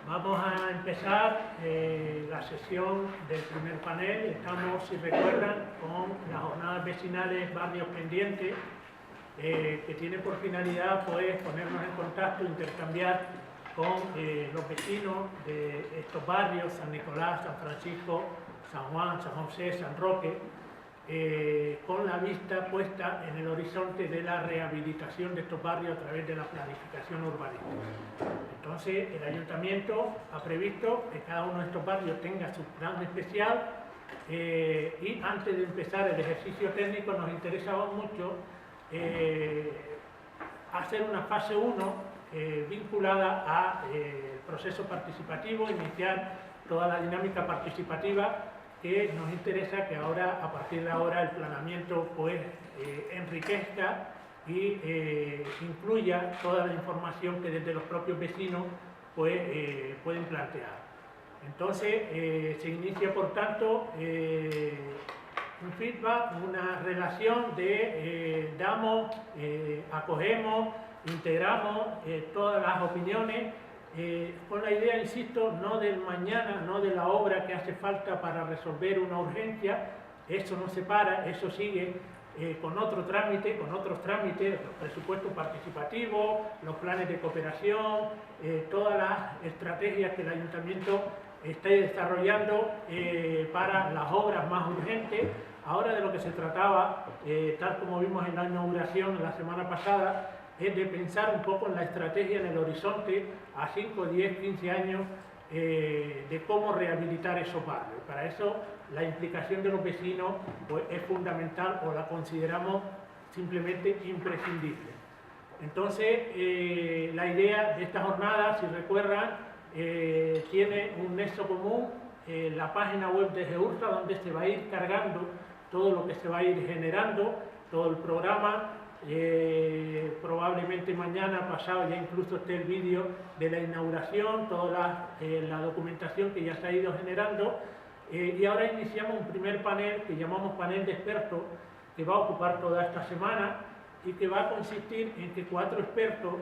Vamos a empezar la sesión del primer panel. Estamos, si recuerdan, con las jornadas vecinales Barrios Pendientes, que tiene por finalidad pues, ponernos en contacto, intercambiar con los vecinos de estos barrios, San Nicolás, San Francisco, San Juan, San José, San Roque, con la vista puesta en el horizonte de la rehabilitación de estos barrios a través de la planificación urbanística. Entonces, el Ayuntamiento ha previsto que cada uno de estos barrios tenga su plan especial y antes de empezar el ejercicio técnico nos interesaba mucho hacer una fase 1 vinculada al proceso participativo, iniciar toda la dinámica participativa que nos interesa que ahora, a partir de ahora, el planeamiento pues, enriquezca y incluya toda la información que desde los propios vecinos pues, pueden plantear. Entonces, se inicia, por tanto, un feedback, una relación de damos, acogemos, integramos todas las opiniones, con la idea, insisto, no del mañana, no de la obra que hace falta para resolver una urgencia. Eso no se para, eso sigue con otros trámites, los presupuestos participativos, los planes de cooperación, todas las estrategias que el Ayuntamiento está desarrollando para las obras más urgentes. Ahora de lo que se trataba, tal como vimos en la inauguración la semana pasada, es de pensar un poco en la estrategia, en el horizonte a 5, 10, 15 años de cómo rehabilitar esos barrios. Para eso la implicación de los vecinos pues, es fundamental o la consideramos simplemente imprescindible. Entonces, la idea de esta jornada, si recuerdan, tiene un nexo común, la página web de GEURSA, donde se va a ir cargando todo lo que se va a ir generando, todo el programa. Probablemente mañana, pasado, ya incluso esté el vídeo de la inauguración, toda la documentación que ya se ha ido generando. Y ahora iniciamos un primer panel que llamamos panel de expertos, que va a ocupar toda esta semana y que va a consistir en que 4 expertos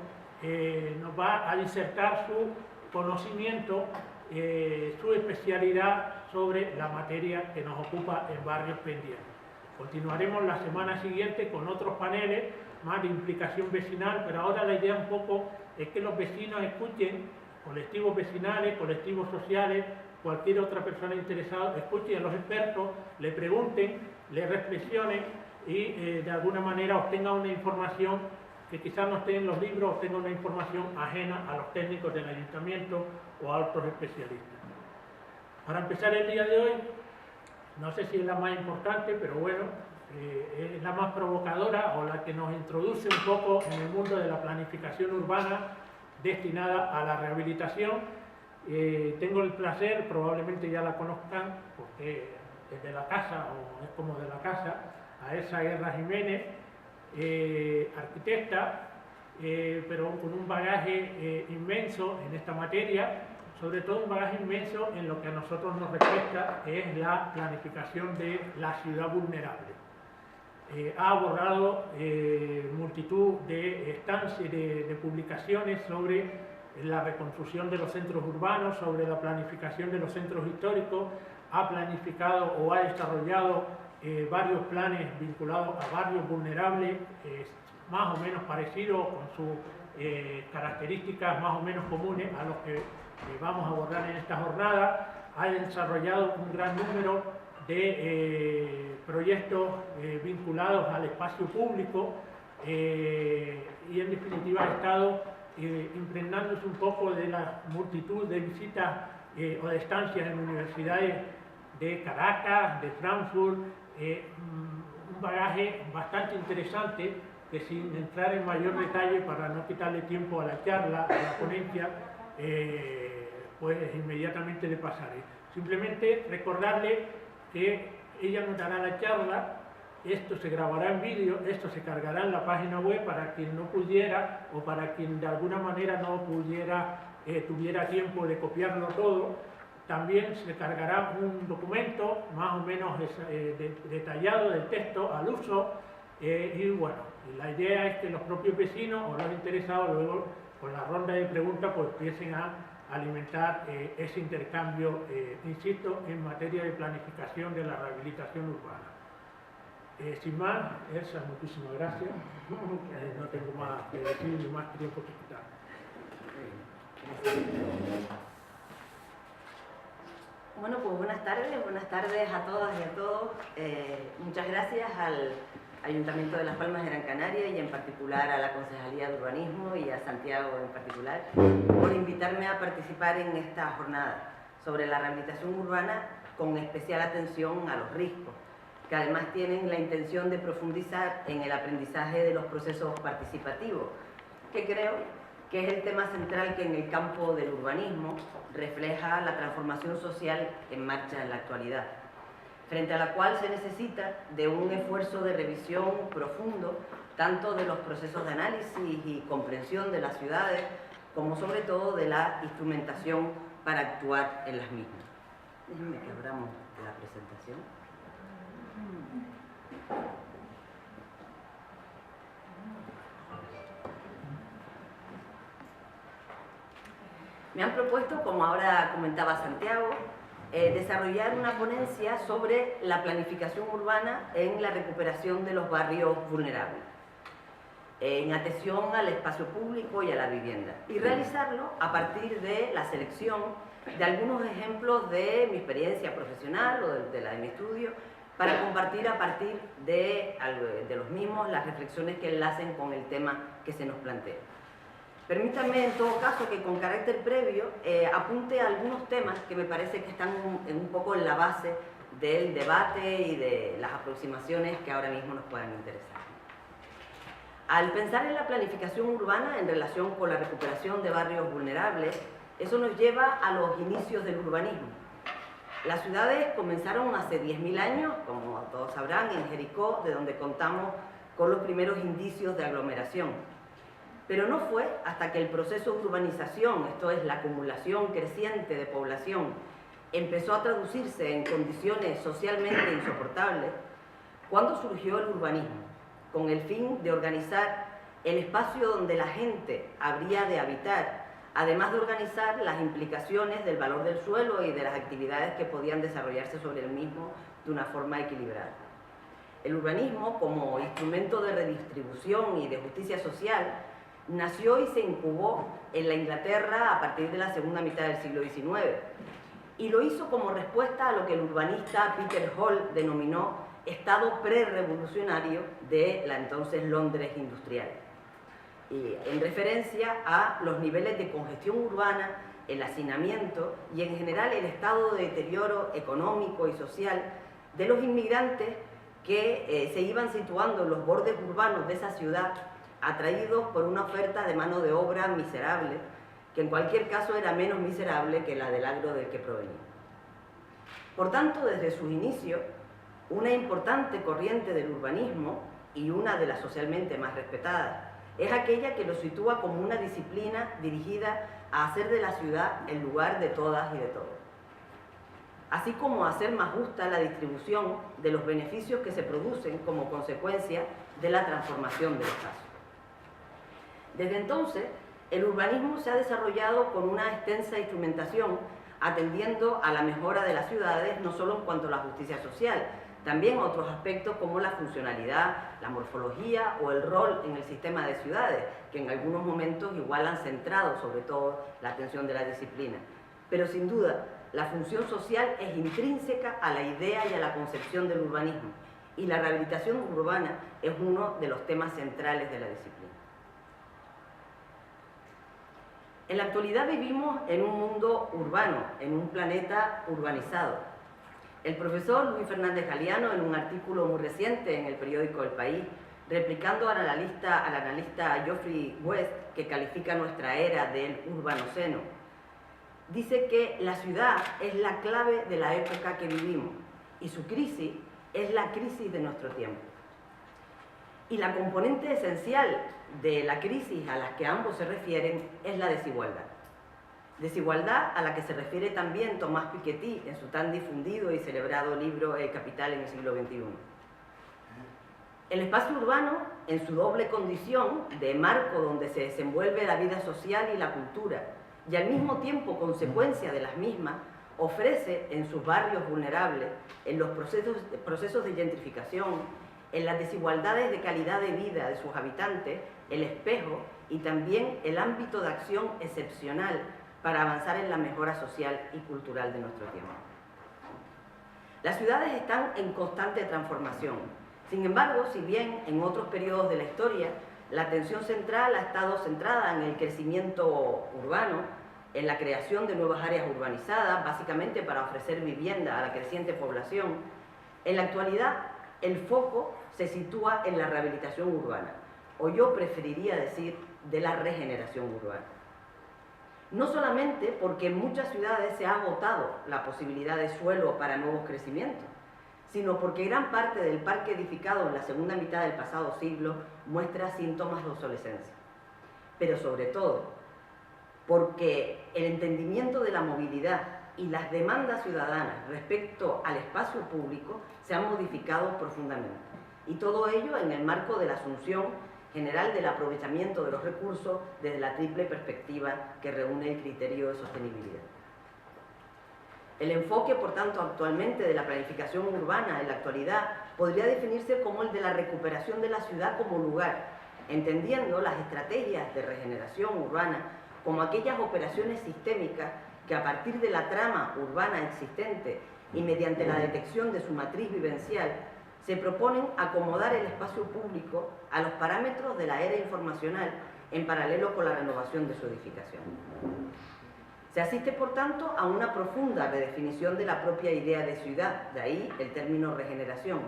nos va a disertar su conocimiento, su especialidad sobre la materia que nos ocupa en Barrios Pendientes. Continuaremos la semana siguiente con otros paneles más de implicación vecinal, pero ahora la idea un poco es que los vecinos escuchen, colectivos vecinales, colectivos sociales, cualquier otra persona interesada, escuchen a los expertos, le pregunten, le reflexionen y de alguna manera obtengan una información que quizás no esté en los libros, obtengan una información ajena a los técnicos del Ayuntamiento o a otros especialistas. Para empezar el día de hoy, no sé si es la más importante, pero bueno, es la más provocadora o la que nos introduce un poco en el mundo de la planificación urbana destinada a la rehabilitación. Tengo el placer, probablemente ya la conozcan, porque es de la casa o es como de la casa, a Elsa Guerra Jiménez, arquitecta, pero con un bagaje inmenso en esta materia, sobre todo un bagaje inmenso en lo que a nosotros nos respecta, que es la planificación de la ciudad vulnerable. Ha abordado multitud de estancias, de publicaciones sobre la reconstrucción de los centros urbanos, sobre la planificación de los centros históricos, ha planificado o ha desarrollado varios planes vinculados a barrios vulnerables, más o menos parecidos, con sus características más o menos comunes a los que vamos a abordar en esta jornada. Ha desarrollado un gran número de proyectos vinculados al espacio público y en definitiva ha estado impregnándose un poco de la multitud de visitas o de estancias en universidades de Caracas, de Frankfurt, un bagaje bastante interesante que, sin entrar en mayor detalle para no quitarle tiempo a la charla, a la ponencia, pues inmediatamente le pasaré. Simplemente recordarle que ella nos dará la charla, esto se grabará en vídeo, esto se cargará en la página web para quien no pudiera o para quien de alguna manera no pudiera, tuviera tiempo de copiarlo todo. También se cargará un documento más o menos detallado del texto al uso y bueno, la idea es que los propios vecinos o los interesados luego con la ronda de preguntas pues empiecen a alimentar ese intercambio, insisto, en materia de planificación de la rehabilitación urbana. Sin más, Elsa, muchísimas gracias. No tengo más que decir ni más tiempo que quitar. Bueno, pues buenas tardes a todas y a todos. Muchas gracias al Ayuntamiento de Las Palmas de Gran Canaria y en particular a la Concejalía de Urbanismo y a Santiago en particular por invitarme a participar en esta jornada sobre la rehabilitación urbana con especial atención a los riscos, que además tienen la intención de profundizar en el aprendizaje de los procesos participativos, que creo que es el tema central que en el campo del urbanismo refleja la transformación social en marcha en la actualidad, frente a la cual se necesita de un esfuerzo de revisión profundo, tanto de los procesos de análisis y comprensión de las ciudades, como sobre todo de la instrumentación para actuar en las mismas. Déjenme que abramos la presentación. Me han propuesto, como ahora comentaba Santiago, desarrollar una ponencia sobre la planificación urbana en la recuperación de los barrios vulnerables, en atención al espacio público y a la vivienda, y realizarlo a partir de la selección de algunos ejemplos de mi experiencia profesional o de la de mi estudio, para compartir a partir de los mismos las reflexiones que enlacen con el tema que se nos plantea. Permítanme, en todo caso, que con carácter previo apunte a algunos temas que me parece que están un poco en la base del debate y de las aproximaciones que ahora mismo nos puedan interesar. Al pensar en la planificación urbana en relación con la recuperación de barrios vulnerables, eso nos lleva a los inicios del urbanismo. Las ciudades comenzaron hace 10.000 años, como todos sabrán, en Jericó, de donde contamos con los primeros indicios de aglomeración. Pero no fue hasta que el proceso de urbanización, esto es la acumulación creciente de población, empezó a traducirse en condiciones socialmente insoportables, cuando surgió el urbanismo, con el fin de organizar el espacio donde la gente habría de habitar, además de organizar las implicaciones del valor del suelo y de las actividades que podían desarrollarse sobre el mismo de una forma equilibrada. El urbanismo, como instrumento de redistribución y de justicia social, nació y se incubó en la Inglaterra a partir de la segunda mitad del siglo XIX, y lo hizo como respuesta a lo que el urbanista Peter Hall denominó estado prerrevolucionario de la entonces Londres industrial, y en referencia a los niveles de congestión urbana, el hacinamiento y en general el estado de deterioro económico y social de los inmigrantes que se iban situando en los bordes urbanos de esa ciudad, atraídos por una oferta de mano de obra miserable, que en cualquier caso era menos miserable que la del agro del que provenía. Por tanto, desde sus inicios, una importante corriente del urbanismo, y una de las socialmente más respetadas, es aquella que lo sitúa como una disciplina dirigida a hacer de la ciudad el lugar de todas y de todos, así como a hacer más justa la distribución de los beneficios que se producen como consecuencia de la transformación del espacio. Desde entonces, el urbanismo se ha desarrollado con una extensa instrumentación, atendiendo a la mejora de las ciudades, no solo en cuanto a la justicia social, también a otros aspectos como la funcionalidad, la morfología o el rol en el sistema de ciudades, que en algunos momentos igual han centrado sobre todo la atención de la disciplina. Pero sin duda, la función social es intrínseca a la idea y a la concepción del urbanismo, y la rehabilitación urbana es uno de los temas centrales de la disciplina. En la actualidad vivimos en un mundo urbano, en un planeta urbanizado. El profesor Luis Fernández Galiano, en un artículo muy reciente en el periódico El País, replicando al analista Geoffrey West, que califica nuestra era del urbanoceno, dice que la ciudad es la clave de la época que vivimos y su crisis es la crisis de nuestro tiempo. Y la componente esencial de la crisis a la que ambos se refieren es la desigualdad. Desigualdad a la que se refiere también Tomás Piketty en su tan difundido y celebrado libro El Capital en el siglo XXI. El espacio urbano, en su doble condición de marco donde se desenvuelve la vida social y la cultura, y al mismo tiempo consecuencia de las mismas, ofrece en sus barrios vulnerables, en los procesos de gentrificación, en las desigualdades de calidad de vida de sus habitantes, el espejo y también el ámbito de acción excepcional para avanzar en la mejora social y cultural de nuestro tiempo. Las ciudades están en constante transformación. Sin embargo, si bien en otros periodos de la historia la atención central ha estado centrada en el crecimiento urbano, en la creación de nuevas áreas urbanizadas, básicamente para ofrecer vivienda a la creciente población, en la actualidad el foco se sitúa en la rehabilitación urbana, o yo preferiría decir de la regeneración urbana. No solamente porque en muchas ciudades se ha agotado la posibilidad de suelo para nuevos crecimientos, sino porque gran parte del parque edificado en la segunda mitad del pasado siglo muestra síntomas de obsolescencia. Pero sobre todo, porque el entendimiento de la movilidad y las demandas ciudadanas respecto al espacio público se han modificado profundamente. Y todo ello en el marco de la asunción general del aprovechamiento de los recursos desde la triple perspectiva que reúne el criterio de sostenibilidad. El enfoque, por tanto, actualmente de la planificación urbana en la actualidad podría definirse como el de la recuperación de la ciudad como lugar, entendiendo las estrategias de regeneración urbana como aquellas operaciones sistémicas que a partir de la trama urbana existente y mediante la detección de su matriz vivencial se proponen acomodar el espacio público a los parámetros de la era informacional en paralelo con la renovación de su edificación. Se asiste, por tanto, a una profunda redefinición de la propia idea de ciudad, de ahí el término regeneración,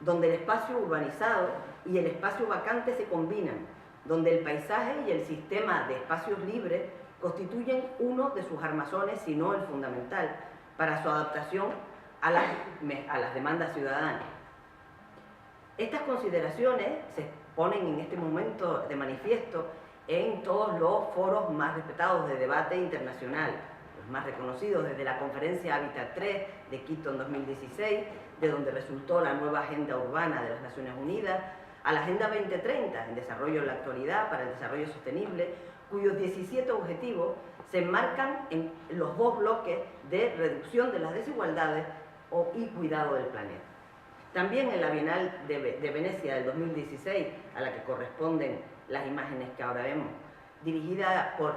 donde el espacio urbanizado y el espacio vacante se combinan, donde el paisaje y el sistema de espacios libres constituyen uno de sus armazones, si no el fundamental, para su adaptación a las demandas ciudadanas. Estas consideraciones se ponen en este momento de manifiesto en todos los foros más respetados de debate internacional, los más reconocidos desde la Conferencia Hábitat 3 de Quito en 2016, de donde resultó la nueva Agenda Urbana de las Naciones Unidas, a la Agenda 2030 en desarrollo en la actualidad para el desarrollo sostenible, cuyos 17 objetivos se enmarcan en los dos bloques de reducción de las desigualdades y cuidado del planeta. También en la Bienal de Venecia del 2016, a la que corresponden las imágenes que ahora vemos, dirigida por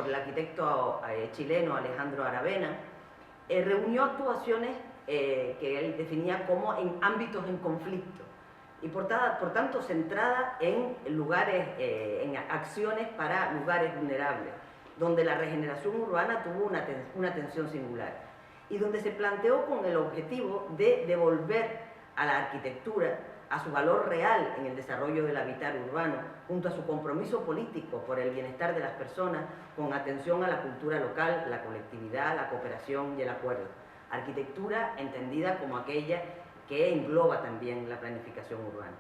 el arquitecto chileno Alejandro Aravena, reunió actuaciones que él definía como en ámbitos en conflicto y por tanto centrada en lugares, en acciones para lugares vulnerables, donde la regeneración urbana tuvo una atención singular y donde se planteó con el objetivo de devolver a la arquitectura a su valor real en el desarrollo del hábitat urbano, junto a su compromiso político por el bienestar de las personas, con atención a la cultura local, la colectividad, la cooperación y el acuerdo. Arquitectura entendida como aquella que engloba también la planificación urbana.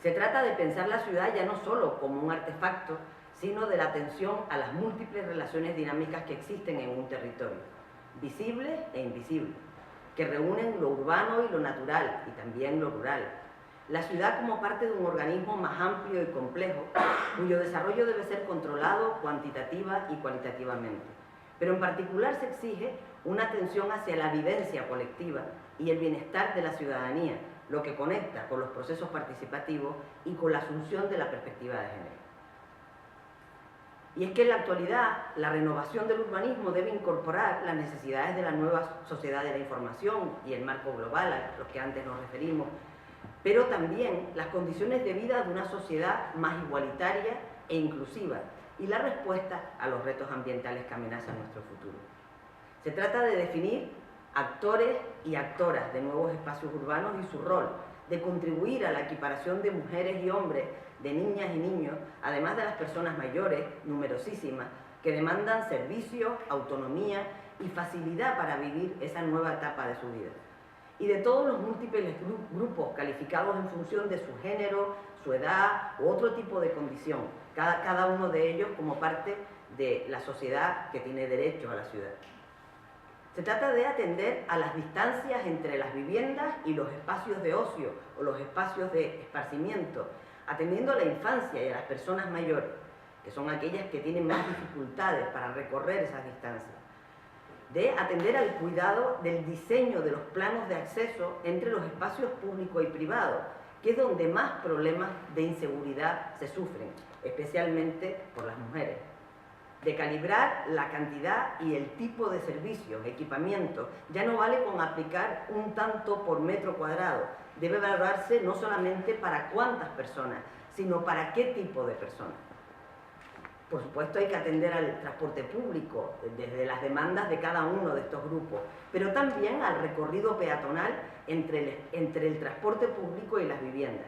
Se trata de pensar la ciudad ya no solo como un artefacto, sino de la atención a las múltiples relaciones dinámicas que existen en un territorio, visibles e invisibles, que reúnen lo urbano y lo natural, y también lo rural. La ciudad como parte de un organismo más amplio y complejo, cuyo desarrollo debe ser controlado cuantitativa y cualitativamente. Pero en particular se exige una atención hacia la vivencia colectiva y el bienestar de la ciudadanía, lo que conecta con los procesos participativos y con la asunción de la perspectiva de género. Y es que en la actualidad la renovación del urbanismo debe incorporar las necesidades de la nueva sociedad de la información y el marco global a los que antes nos referimos, pero también las condiciones de vida de una sociedad más igualitaria e inclusiva y la respuesta a los retos ambientales que amenazan nuestro futuro. Se trata de definir actores y actoras de nuevos espacios urbanos y su rol, de contribuir a la equiparación de mujeres y hombres, de niñas y niños, además de las personas mayores, numerosísimas, que demandan servicios, autonomía y facilidad para vivir esa nueva etapa de su vida. Y de todos los múltiples grupos calificados en función de su género, su edad u otro tipo de condición, cada uno de ellos como parte de la sociedad que tiene derecho a la ciudad. Se trata de atender a las distancias entre las viviendas y los espacios de ocio o los espacios de esparcimiento, atendiendo a la infancia y a las personas mayores, que son aquellas que tienen más dificultades para recorrer esas distancias, de atender al cuidado del diseño de los planos de acceso entre los espacios públicos y privados, que es donde más problemas de inseguridad se sufren, especialmente por las mujeres. De calibrar la cantidad y el tipo de servicios, equipamientos. Ya no vale con aplicar un tanto por metro cuadrado. Debe valorarse no solamente para cuántas personas, sino para qué tipo de personas. Por supuesto, hay que atender al transporte público, desde las demandas de cada uno de estos grupos, pero también al recorrido peatonal entre el transporte público y las viviendas.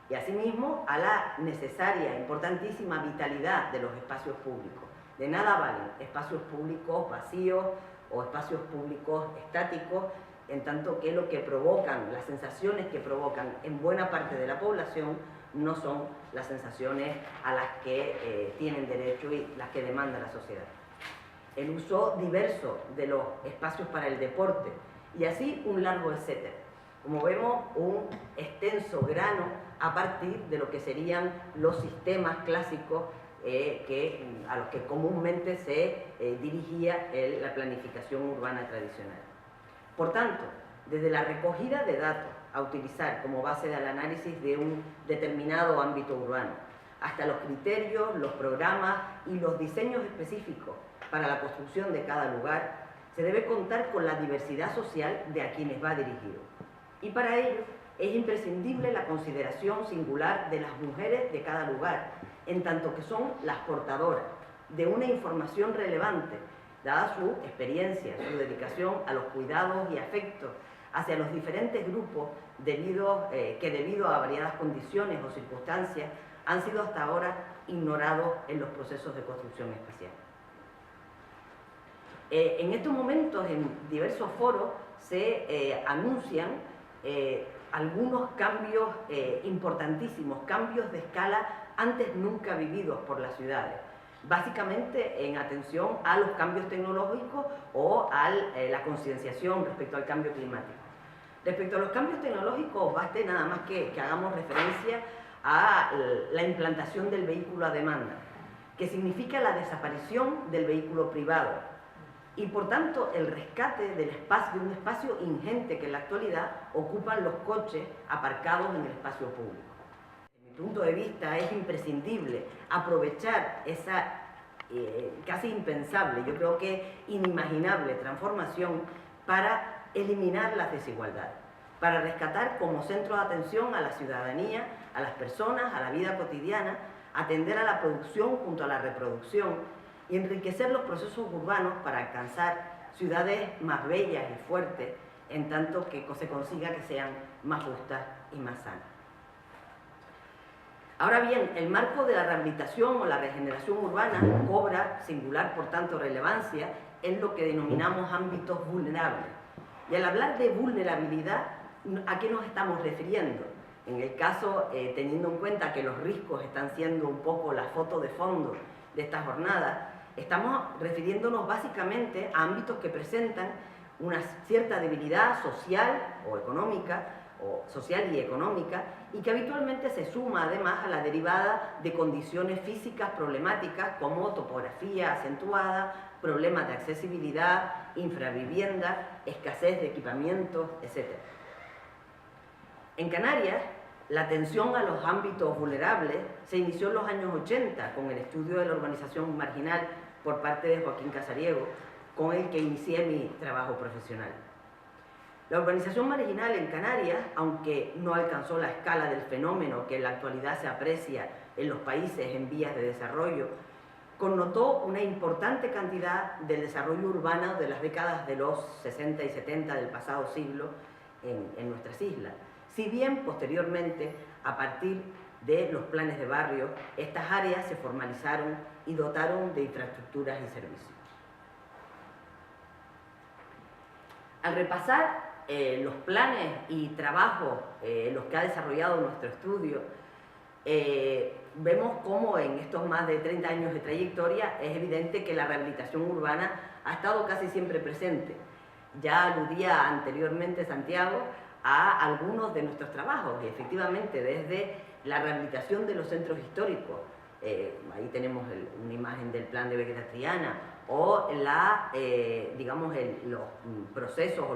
Y asimismo a la necesaria, importantísima vitalidad de los espacios públicos. De nada valen espacios públicos vacíos o espacios públicos estáticos, en tanto que lo que provocan, las sensaciones que provocan en buena parte de la población no son las sensaciones a las que tienen derecho y las que demanda la sociedad. El uso diverso de los espacios para el deporte y así un largo etcétera. Como vemos, un extenso grano a partir de lo que serían los sistemas clásicos a los que comúnmente se dirigía la planificación urbana tradicional. Por tanto, desde la recogida de datos a utilizar como base del análisis de un determinado ámbito urbano, hasta los criterios, los programas y los diseños específicos para la construcción de cada lugar, se debe contar con la diversidad social de a quienes va dirigido. Y para ello es imprescindible la consideración singular de las mujeres de cada lugar, en tanto que son las portadoras de una información relevante, dada su experiencia, su dedicación a los cuidados y afectos hacia los diferentes grupos que debido a variadas condiciones o circunstancias han sido hasta ahora ignorados en los procesos de construcción espacial. En estos momentos, en diversos foros, se anuncian algunos cambios importantísimos, cambios de escala antes nunca vividos por las ciudades, básicamente en atención a los cambios tecnológicos o a la concienciación respecto al cambio climático. Respecto a los cambios tecnológicos, baste nada más que hagamos referencia a la implantación del vehículo a demanda, que significa la desaparición del vehículo privado y, por tanto, el rescate de un espacio ingente que en la actualidad ocupan los coches aparcados en el espacio público. Desde mi punto de vista, es imprescindible aprovechar esa casi impensable, yo creo que inimaginable transformación para eliminar las desigualdades, para rescatar como centro de atención a la ciudadanía, a las personas, a la vida cotidiana, atender a la producción junto a la reproducción y enriquecer los procesos urbanos para alcanzar ciudades más bellas y fuertes, en tanto que se consiga que sean más justas y más sanas. Ahora bien, el marco de la rehabilitación o la regeneración urbana cobra singular, por tanto, relevancia en lo que denominamos ámbitos vulnerables. Y al hablar de vulnerabilidad, ¿a qué nos estamos refiriendo? En el caso, teniendo en cuenta que los riscos están siendo un poco la foto de fondo de esta jornada, estamos refiriéndonos básicamente a ámbitos que presentan una cierta debilidad social o económica, o social y económica, y que habitualmente se suma además a la derivada de condiciones físicas problemáticas como topografía acentuada, problemas de accesibilidad, infravivienda, escasez de equipamientos, etc. En Canarias, la atención a los ámbitos vulnerables se inició en los años 80 con el estudio de la urbanización marginal por parte de Joaquín Casariego, con el que inicié mi trabajo profesional. La urbanización marginal en Canarias, aunque no alcanzó la escala del fenómeno que en la actualidad se aprecia en los países en vías de desarrollo, connotó una importante cantidad del desarrollo urbano de las décadas de los 60 y 70 del pasado siglo en nuestras islas. Si bien posteriormente, a partir de los planes de barrio, estas áreas se formalizaron y dotaron de infraestructuras y servicios. Al repasar los planes y trabajos los que ha desarrollado nuestro estudio, vemos cómo en estos más de 30 años de trayectoria es evidente que la rehabilitación urbana ha estado casi siempre presente. Ya aludía anteriormente Santiago a algunos de nuestros trabajos y efectivamente desde la rehabilitación de los centros históricos, ahí tenemos una imagen del plan de Vegeta Triana, o los procesos o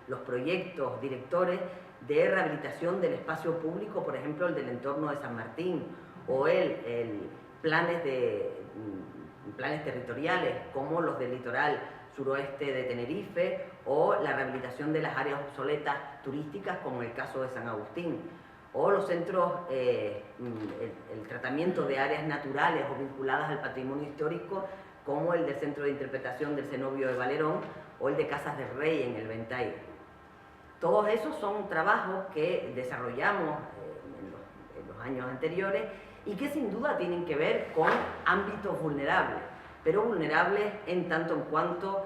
los proyectos directores de rehabilitación del espacio público, por ejemplo, el del entorno de San Martín, o planes territoriales como los del litoral suroeste de Tenerife, o la rehabilitación de las áreas obsoletas turísticas como el caso de San Agustín, o los centros, el tratamiento de áreas naturales o vinculadas al patrimonio histórico como el del Centro de Interpretación del Cenobio de Valerón o el de Casas del Rey en el Ventaire. Todos esos son trabajos que desarrollamos en los años anteriores y que sin duda tienen que ver con ámbitos vulnerables, pero vulnerables en tanto en cuanto,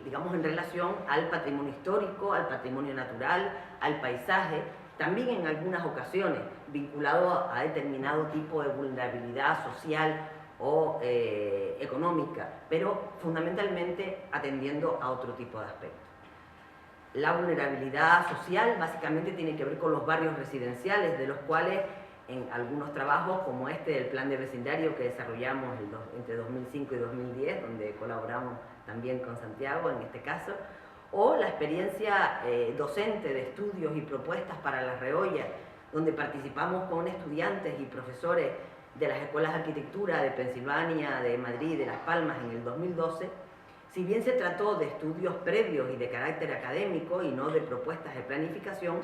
digamos, en relación al patrimonio histórico, al patrimonio natural, al paisaje, también en algunas ocasiones vinculado a determinado tipo de vulnerabilidad social o económica, pero fundamentalmente atendiendo a otro tipo de aspectos. La vulnerabilidad social básicamente tiene que ver con los barrios residenciales, de los cuales en algunos trabajos como este del plan de vecindario que desarrollamos entre 2005 y 2010, donde colaboramos también con Santiago en este caso, o la experiencia docente de estudios y propuestas para la Reolla, donde participamos con estudiantes y profesores de las escuelas de arquitectura de Pensilvania, de Madrid y de Las Palmas en el 2012, si bien se trató de estudios previos y de carácter académico y no de propuestas de planificación,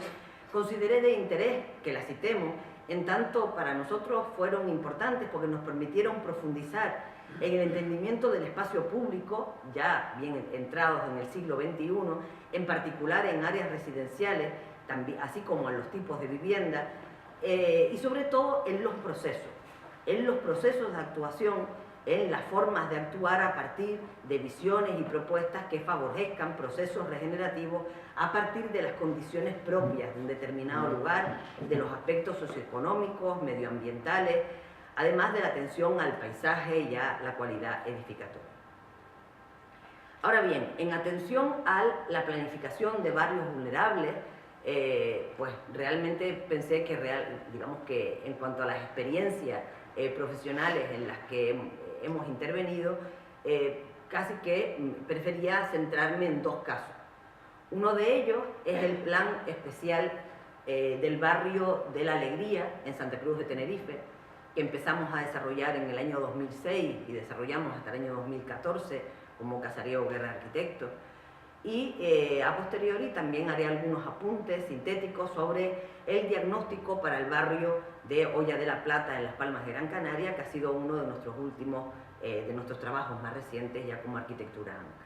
consideré de interés que las citemos, en tanto para nosotros fueron importantes porque nos permitieron profundizar en el entendimiento del espacio público, ya bien entrados en el siglo XXI, en particular en áreas residenciales, también, así como en los tipos de vivienda, y sobre todo en los procesos de actuación, en las formas de actuar a partir de visiones y propuestas que favorezcan procesos regenerativos a partir de las condiciones propias de un determinado lugar, de los aspectos socioeconómicos, medioambientales, además de la atención al paisaje y a la cualidad edificatoria. Ahora bien, en atención a la planificación de barrios vulnerables, pues realmente pensé que, digamos que en cuanto a las experiencias profesionales en las que hemos intervenido, casi que prefería centrarme en dos casos. Uno de ellos es el plan especial del barrio de la Alegría en Santa Cruz de Tenerife, que empezamos a desarrollar en el año 2006 y desarrollamos hasta el año 2014 como Casarío Guerra Arquitectos. Y a posteriori también haré algunos apuntes sintéticos sobre el diagnóstico para el barrio de Hoya de la Plata en Las Palmas de Gran Canaria, que ha sido uno de nuestros últimos, de nuestros trabajos más recientes ya como arquitectura ANCA.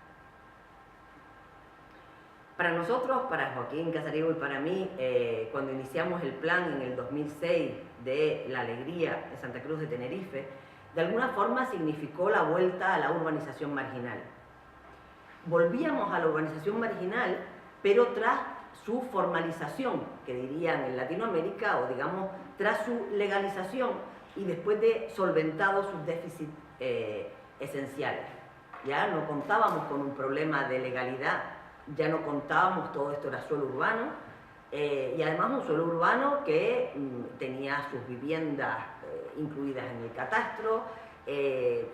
Para nosotros, para Joaquín Casariego y para mí, cuando iniciamos el plan en el 2006 de La Alegría en Santa Cruz de Tenerife, de alguna forma significó la vuelta a la urbanización marginal. Volvíamos a la urbanización marginal, pero tras su formalización, que dirían en Latinoamérica, o digamos, tras su legalización y después de solventados sus déficits esenciales. Ya no contábamos con un problema de legalidad, ya no contábamos, todo esto era suelo urbano, y además un suelo urbano que tenía sus viviendas incluidas en el catastro,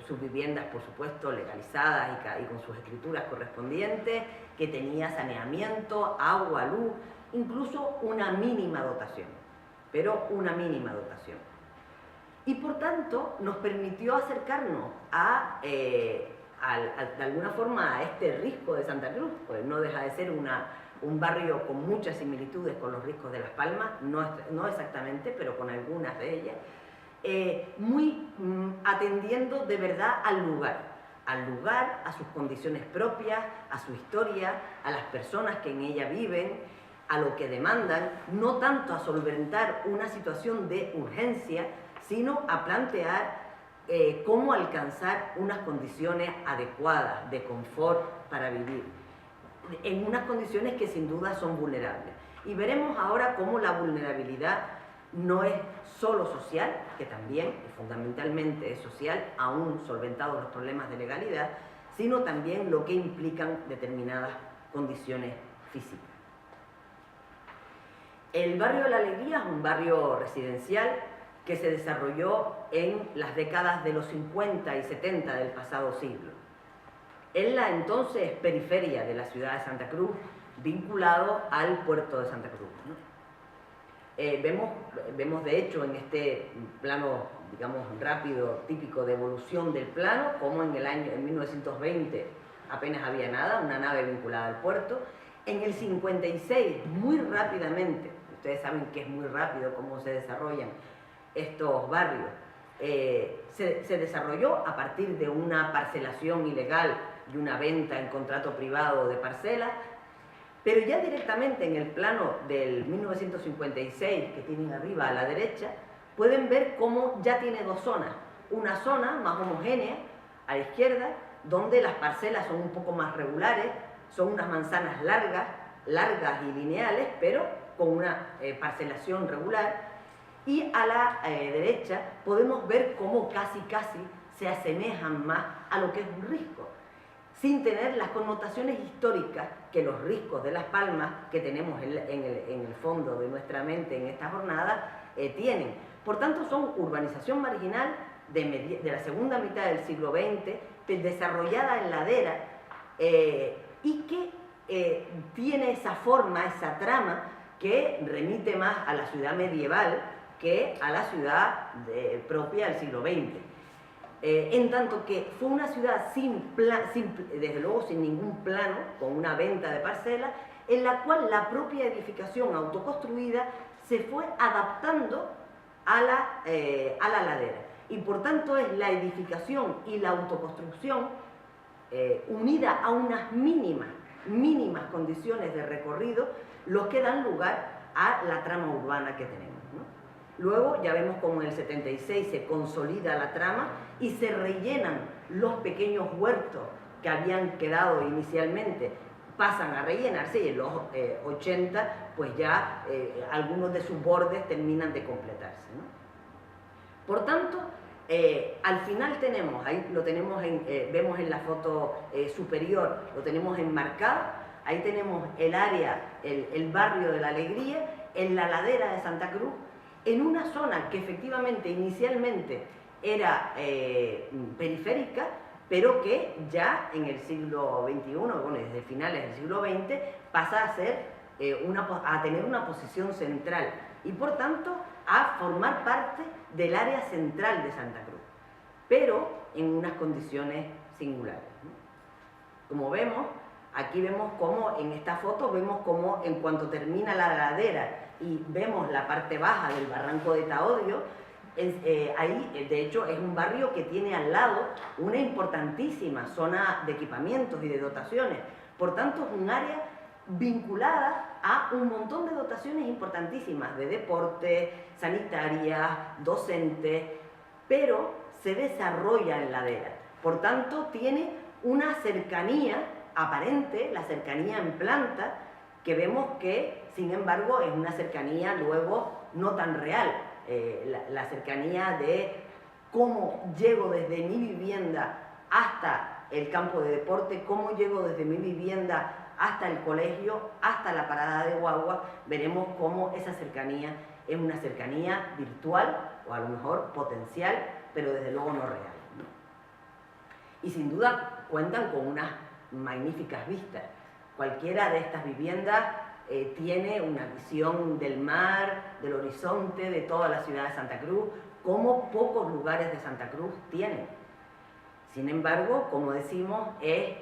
sus viviendas, por supuesto, legalizadas y con sus escrituras correspondientes, que tenía saneamiento, agua, luz, incluso una mínima dotación, pero una mínima dotación. Y por tanto nos permitió acercarnos de alguna forma a este risco de Santa Cruz, pues no deja de ser un barrio con muchas similitudes con los riscos de Las Palmas, no exactamente, pero con algunas de ellas, muy atendiendo de verdad al lugar, a sus condiciones propias, a su historia, a las personas que en ella viven, a lo que demandan, no tanto a solventar una situación de urgencia, sino a plantear cómo alcanzar unas condiciones adecuadas de confort para vivir, en unas condiciones que sin duda son vulnerables. Y veremos ahora cómo la vulnerabilidad no es solo social, que también fundamentalmente es social, aún solventados los problemas de legalidad, sino también lo que implican determinadas condiciones físicas. El barrio de la Alegría es un barrio residencial que se desarrolló en las décadas de los 50 y 70 del pasado siglo, en la entonces periferia de la ciudad de Santa Cruz, vinculado al puerto de Santa Cruz, ¿no? Vemos de hecho en este plano, digamos, rápido, típico de evolución del plano, como en 1920 apenas había nada, una nave vinculada al puerto. En el 56, muy rápidamente, ustedes saben que es muy rápido cómo se desarrollan estos barrios, se desarrolló a partir de una parcelación ilegal y una venta en contrato privado de parcelas, pero ya directamente en el plano del 1956, que tienen arriba a la derecha, pueden ver cómo ya tiene dos zonas. Una zona más homogénea, a la izquierda, donde las parcelas son un poco más regulares, son unas manzanas largas y lineales, pero con una parcelación regular. Y a la derecha podemos ver cómo casi se asemejan más a lo que es un risco, sin tener las connotaciones históricas que los riscos de Las Palmas, que tenemos en el fondo de nuestra mente en esta jornada, tienen. Por tanto, son urbanización marginal de la segunda mitad del siglo XX, desarrollada en ladera, y que tiene esa forma, esa trama, que remite más a la ciudad medieval que a la ciudad propia del siglo XX. En tanto que fue una ciudad desde luego sin ningún plano, con una venta de parcelas, en la cual la propia edificación autoconstruida se fue adaptando a la ladera. Y por tanto es la edificación y la autoconstrucción unida a unas mínimas condiciones de recorrido, los que dan lugar a la trama urbana que tenemos, ¿no? Luego ya vemos como en el 76 se consolida la trama y se rellenan los pequeños huertos que habían quedado inicialmente, pasan a rellenarse, y en los 80 pues ya algunos de sus bordes terminan de completarse, ¿no? Por tanto, al final tenemos, ahí lo tenemos, vemos en la foto superior, lo tenemos enmarcado, ahí tenemos el área, el barrio de la Alegría, en la ladera de Santa Cruz, en una zona que efectivamente inicialmente era periférica, pero que ya en el siglo XXI, bueno, desde finales del siglo XX, pasa a tener una posición central y por tanto a formar parte del área central de Santa Cruz, pero en unas condiciones singulares, ¿no? Como vemos, aquí vemos cómo en esta foto, vemos cómo en cuanto termina la ladera y vemos la parte baja del barranco de Taodio, ahí de hecho es un barrio que tiene al lado una importantísima zona de equipamientos y de dotaciones. Por tanto, es un área vinculada a un montón de dotaciones importantísimas de deporte, sanitarias, docentes, pero se desarrolla en ladera. Por tanto, tiene una cercanía aparente, la cercanía en planta, que vemos que, sin embargo, es una cercanía luego no tan real. La cercanía de cómo llego desde mi vivienda hasta el campo de deporte, cómo llego desde mi vivienda hasta el colegio, hasta la parada de guagua, veremos cómo esa cercanía es una cercanía virtual o a lo mejor potencial, pero desde luego no real, ¿no? Y sin duda cuentan con unas magníficas vistas. Cualquiera de estas viviendas tiene una visión del mar, del horizonte, de toda la ciudad de Santa Cruz, como pocos lugares de Santa Cruz tienen. Sin embargo, como decimos, es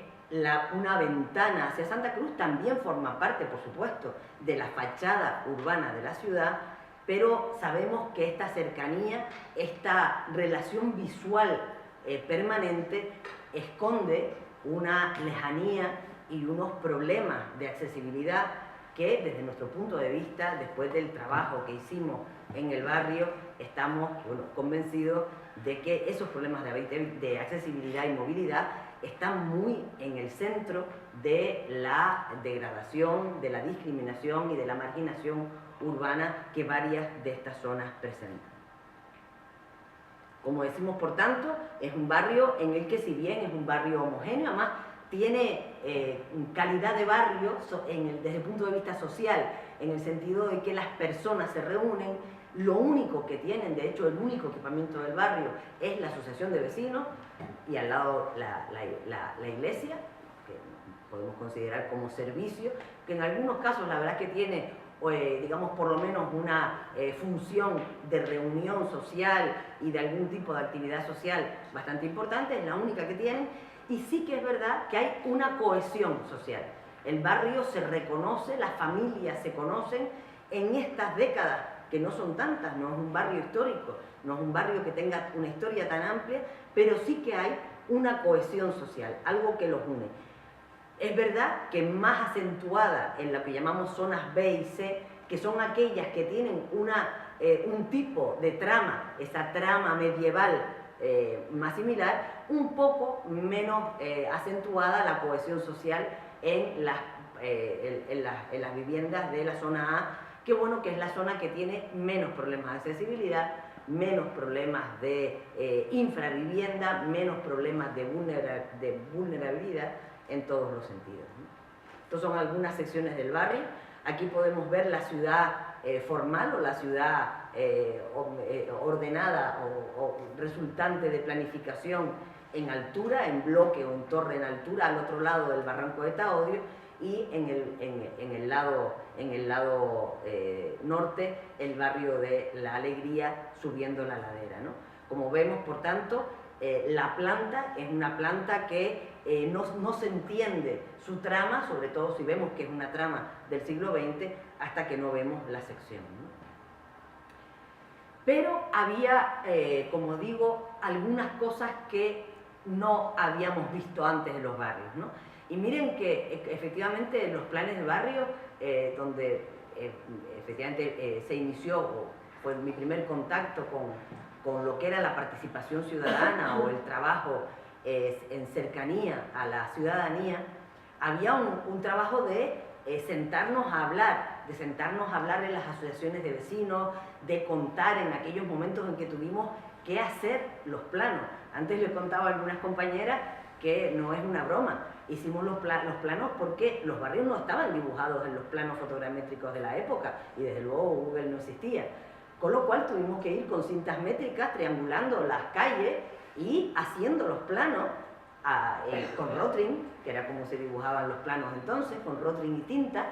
una ventana hacia Santa Cruz, también forma parte, por supuesto, de la fachada urbana de la ciudad, pero sabemos que esta cercanía, esta relación visual permanente, esconde una lejanía y unos problemas de accesibilidad que desde nuestro punto de vista, después del trabajo que hicimos en el barrio, estamos convencidos de que esos problemas de accesibilidad y movilidad están muy en el centro de la degradación, de la discriminación y de la marginación urbana que varias de estas zonas presentan. Como decimos, por tanto, es un barrio en el que, si bien es un barrio homogéneo, además tiene calidad de barrio desde el punto de vista social, en el sentido de que las personas se reúnen, Lo único que tienen, de hecho el único equipamiento del barrio es la asociación de vecinos y al lado la iglesia, que podemos considerar como servicio, que en algunos casos la verdad que tiene, digamos, por lo menos una función de reunión social y de algún tipo de actividad social bastante importante, es la única que tienen, y sí que es verdad que hay una cohesión social. El barrio se reconoce, las familias se conocen en estas décadas, que no son tantas, no es un barrio histórico, no es un barrio que tenga una historia tan amplia, pero sí que hay una cohesión social, algo que los une. Es verdad que más acentuada en lo que llamamos zonas B y C, que son aquellas que tienen un tipo de trama, esa trama medieval más similar, un poco menos acentuada la cohesión social en las viviendas de la zona A, que bueno, que es la zona que tiene menos problemas de accesibilidad, menos problemas de infravivienda, menos problemas de vulnerabilidad en todos los sentidos, ¿no? Estas son algunas secciones del barrio. Aquí podemos ver la ciudad formal o la ciudad ordenada o resultante de planificación en altura, en bloque o en torre en altura, al otro lado del barranco de Taodio, y en el lado norte el barrio de La Alegría subiendo la ladera, ¿no? Como vemos, por tanto, la planta es una planta que no se entiende su trama, sobre todo si vemos que es una trama del siglo XX, hasta que no vemos la sección, ¿no? Pero había, como digo, algunas cosas que no habíamos visto antes en los barrios, ¿no? Y miren que efectivamente los planes de barrio, donde efectivamente se inició, fue mi primer contacto con lo que era la participación ciudadana o el trabajo en cercanía a la ciudadanía, había un trabajo de sentarnos a hablar, en las asociaciones de vecinos, de contar en aquellos momentos en que tuvimos que hacer los planos. Antes les contaba a algunas compañeras que no es una broma, hicimos los planos porque los barrios no estaban dibujados en los planos fotogramétricos de la época y desde luego Google no existía. Con lo cual tuvimos que ir con cintas métricas, triangulando las calles y haciendo los planos con Rotring, que era como se dibujaban los planos entonces, con Rotring y tinta,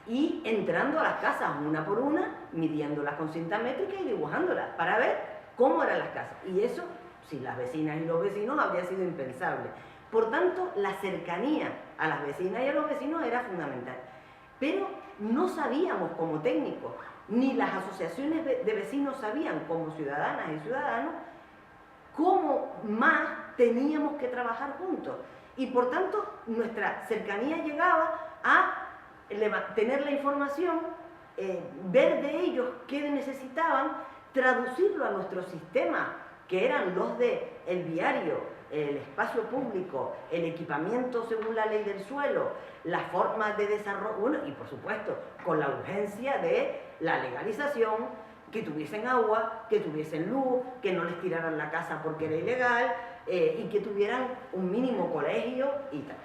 y entrando a las casas una por una, midiéndolas con cinta métrica y dibujándolas para ver cómo eran las casas. Y eso, sin las vecinas y los vecinos, habría sido impensable. Por tanto, la cercanía a las vecinas y a los vecinos era fundamental. Pero no sabíamos como técnicos, ni las asociaciones de vecinos sabían como ciudadanas y ciudadanos, cómo más teníamos que trabajar juntos. Y por tanto, nuestra cercanía llegaba a tener la información, ver de ellos qué necesitaban, traducirlo a nuestro sistema, que eran los del viario, el espacio público, el equipamiento según la ley del suelo, las formas de desarrollo, bueno, y por supuesto, con la urgencia de la legalización, que tuviesen agua, que tuviesen luz, que no les tiraran la casa porque era ilegal, y que tuvieran un mínimo colegio y tal.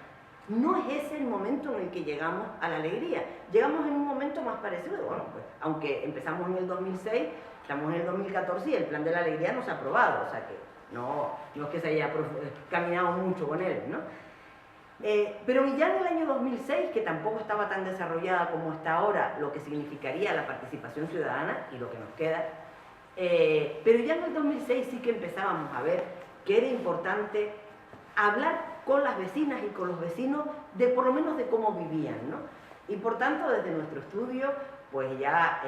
No es ese el momento en el que llegamos a la alegría. Llegamos en un momento más parecido, bueno, pues, aunque empezamos en el 2006, estamos en el 2014 y el plan de la alegría no se ha aprobado, o sea que no es que se haya caminado mucho con él, ¿no? Pero ya en el año 2006, que tampoco estaba tan desarrollada como está ahora, lo que significaría la participación ciudadana y lo que nos queda, pero ya en el 2006 sí que empezábamos a ver que era importante hablar con las vecinas y con los vecinos de por lo menos de cómo vivían, ¿no? Y por tanto, desde nuestro estudio, pues ya,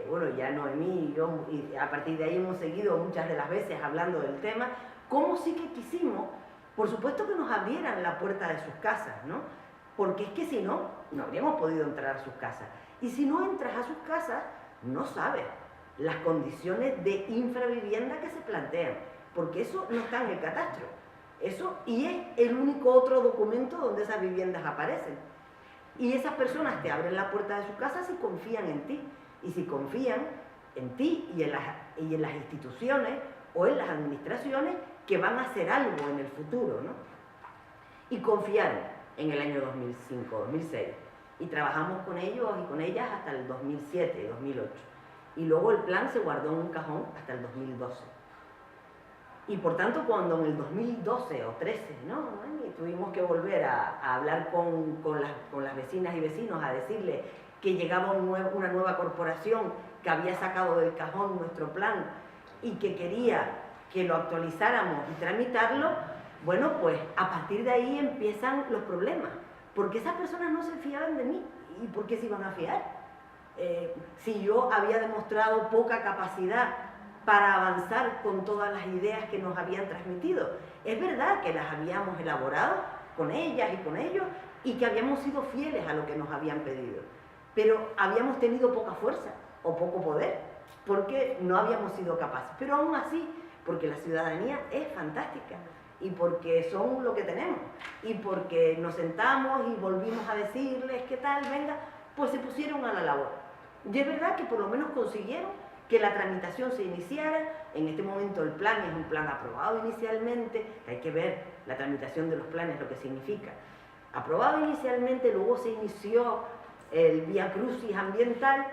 bueno, ya Noemí y yo, y a partir de ahí hemos seguido muchas de las veces hablando del tema, cómo sí que quisimos, por supuesto, que nos abrieran la puerta de sus casas, ¿no? Porque es que si no, no habríamos podido entrar a sus casas. Y si no entras a sus casas, no sabes las condiciones de infravivienda que se plantean, porque eso no está en el catastro. Eso, y es el único otro documento donde esas viviendas aparecen. Y esas personas te abren la puerta de su casa si confían en ti. Y si confían en ti y en las instituciones o en las administraciones que van a hacer algo en el futuro, ¿no? Y confiaron en el año 2005, 2006. Y trabajamos con ellos y con ellas hasta el 2007, 2008. y luego el plan se guardó en un cajón hasta el 2012. Y por tanto, cuando en el 2012 o 13, ¿no? Tuvimos que volver a hablar con las vecinas y vecinos, a decirle que llegaba una nueva corporación que había sacado del cajón nuestro plan y que quería que lo actualizáramos y tramitarlo, bueno, pues a partir de ahí empiezan los problemas, porque esas personas no se fiaban de mí. ¿Y por qué se iban a fiar? Si yo había demostrado poca capacidad para avanzar con todas las ideas que nos habían transmitido. Es verdad que las habíamos elaborado con ellas y con ellos y que habíamos sido fieles a lo que nos habían pedido, pero habíamos tenido poca fuerza o poco poder porque no habíamos sido capaces. Pero aún así, porque la ciudadanía es fantástica y porque son lo que tenemos y porque nos sentamos y volvimos a decirles qué tal, venga, pues se pusieron a la labor. Y es verdad que por lo menos consiguieron que la tramitación se iniciara. En este momento el plan es un plan aprobado inicialmente, hay que ver la tramitación de los planes, lo que significa. Aprobado inicialmente, luego se inició el Vía Crucis ambiental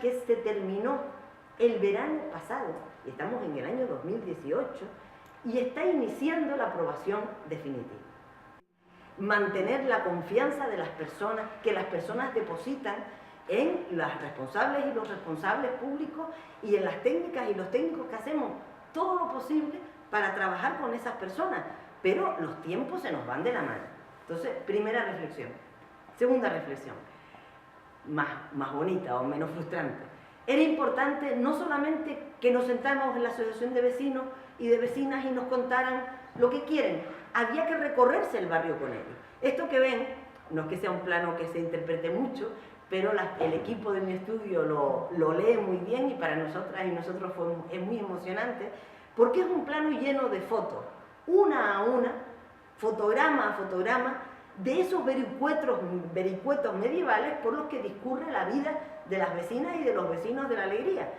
que se terminó el verano pasado, y estamos en el año 2018, y está iniciando la aprobación definitiva. Mantener la confianza de las personas, que las personas depositan en las responsables y los responsables públicos y en las técnicas y los técnicos que hacemos todo lo posible para trabajar con esas personas, pero los tiempos se nos van de la mano. Entonces, primera reflexión. Segunda reflexión, más bonita o menos frustrante. Era importante no solamente que nos sentáramos en la asociación de vecinos y de vecinas y nos contaran lo que quieren, había que recorrerse el barrio con ellos. Esto que ven, no es que sea un plano que se interprete mucho, pero el equipo de mi estudio lo lee muy bien y para nosotras y nosotros es muy emocionante porque es un plano lleno de fotos, una a una, fotograma a fotograma, de esos vericuetos medievales por los que discurre la vida de las vecinas y de los vecinos de La Alegría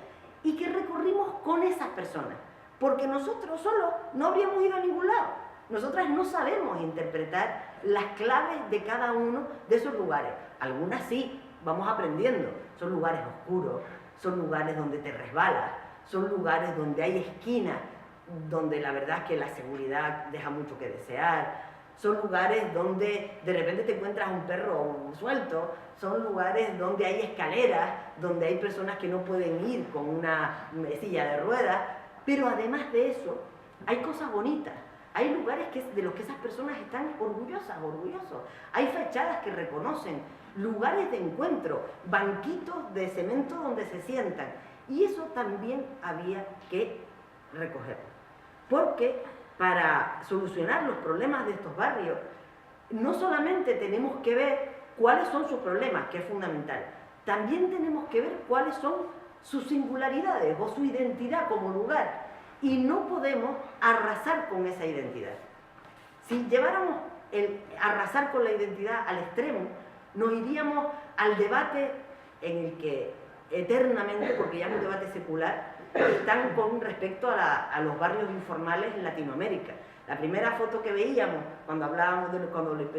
y que recorrimos con esas personas, porque nosotros solos no habríamos ido a ningún lado. Nosotras no sabemos interpretar las claves de cada uno de esos lugares. Algunas sí, vamos aprendiendo. Son lugares oscuros, son lugares donde te resbalas, son lugares donde hay esquinas, donde la verdad es que la seguridad deja mucho que desear. Son lugares donde de repente te encuentras un perro suelto, son lugares donde hay escaleras, donde hay personas que no pueden ir con una silla de ruedas, pero además de eso, hay cosas bonitas. Hay lugares de los que esas personas están orgullosas, orgullosos. Hay fachadas que reconocen, lugares de encuentro, banquitos de cemento donde se sientan. Y eso también había que recogerlo. Porque para solucionar los problemas de estos barrios, no solamente tenemos que ver cuáles son sus problemas, que es fundamental, también tenemos que ver cuáles son sus singularidades o su identidad como lugar. Y no podemos arrasar con esa identidad. Si lleváramos el arrasar con la identidad al extremo, nos iríamos al debate en el que eternamente, porque ya es un debate secular, están con respecto a los barrios informales en Latinoamérica. La primera foto que veíamos cuando hablábamos, cuando les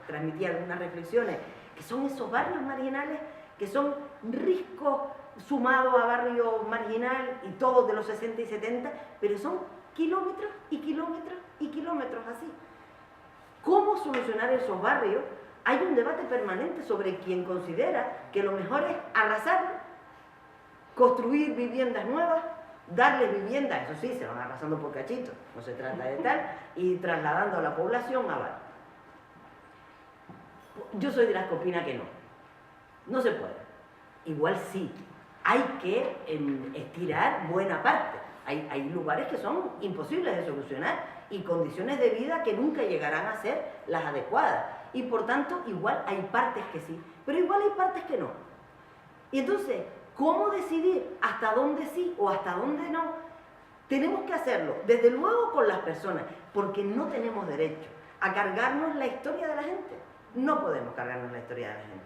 transmitía algunas reflexiones, que son esos barrios marginales que son riscos sumados a barrio marginal y todos de los 60 y 70, pero son kilómetros y kilómetros y kilómetros así. ¿Cómo solucionar esos barrios? Hay un debate permanente sobre quien considera que lo mejor es arrasar, construir viviendas nuevas, darles viviendas, eso sí, se van arrasando por cachitos, no se trata de tal, y trasladando a la población a barrios. Yo soy de las que opina que no se puede. Igual sí, hay que estirar buena parte. Hay lugares que son imposibles de solucionar y condiciones de vida que nunca llegarán a ser las adecuadas. Y por tanto, igual hay partes que sí, pero igual hay partes que no. Y entonces, ¿cómo decidir hasta dónde sí o hasta dónde no? Tenemos que hacerlo, desde luego con las personas, porque no tenemos derecho a cargarnos la historia de la gente. No podemos cargarnos la historia de la gente.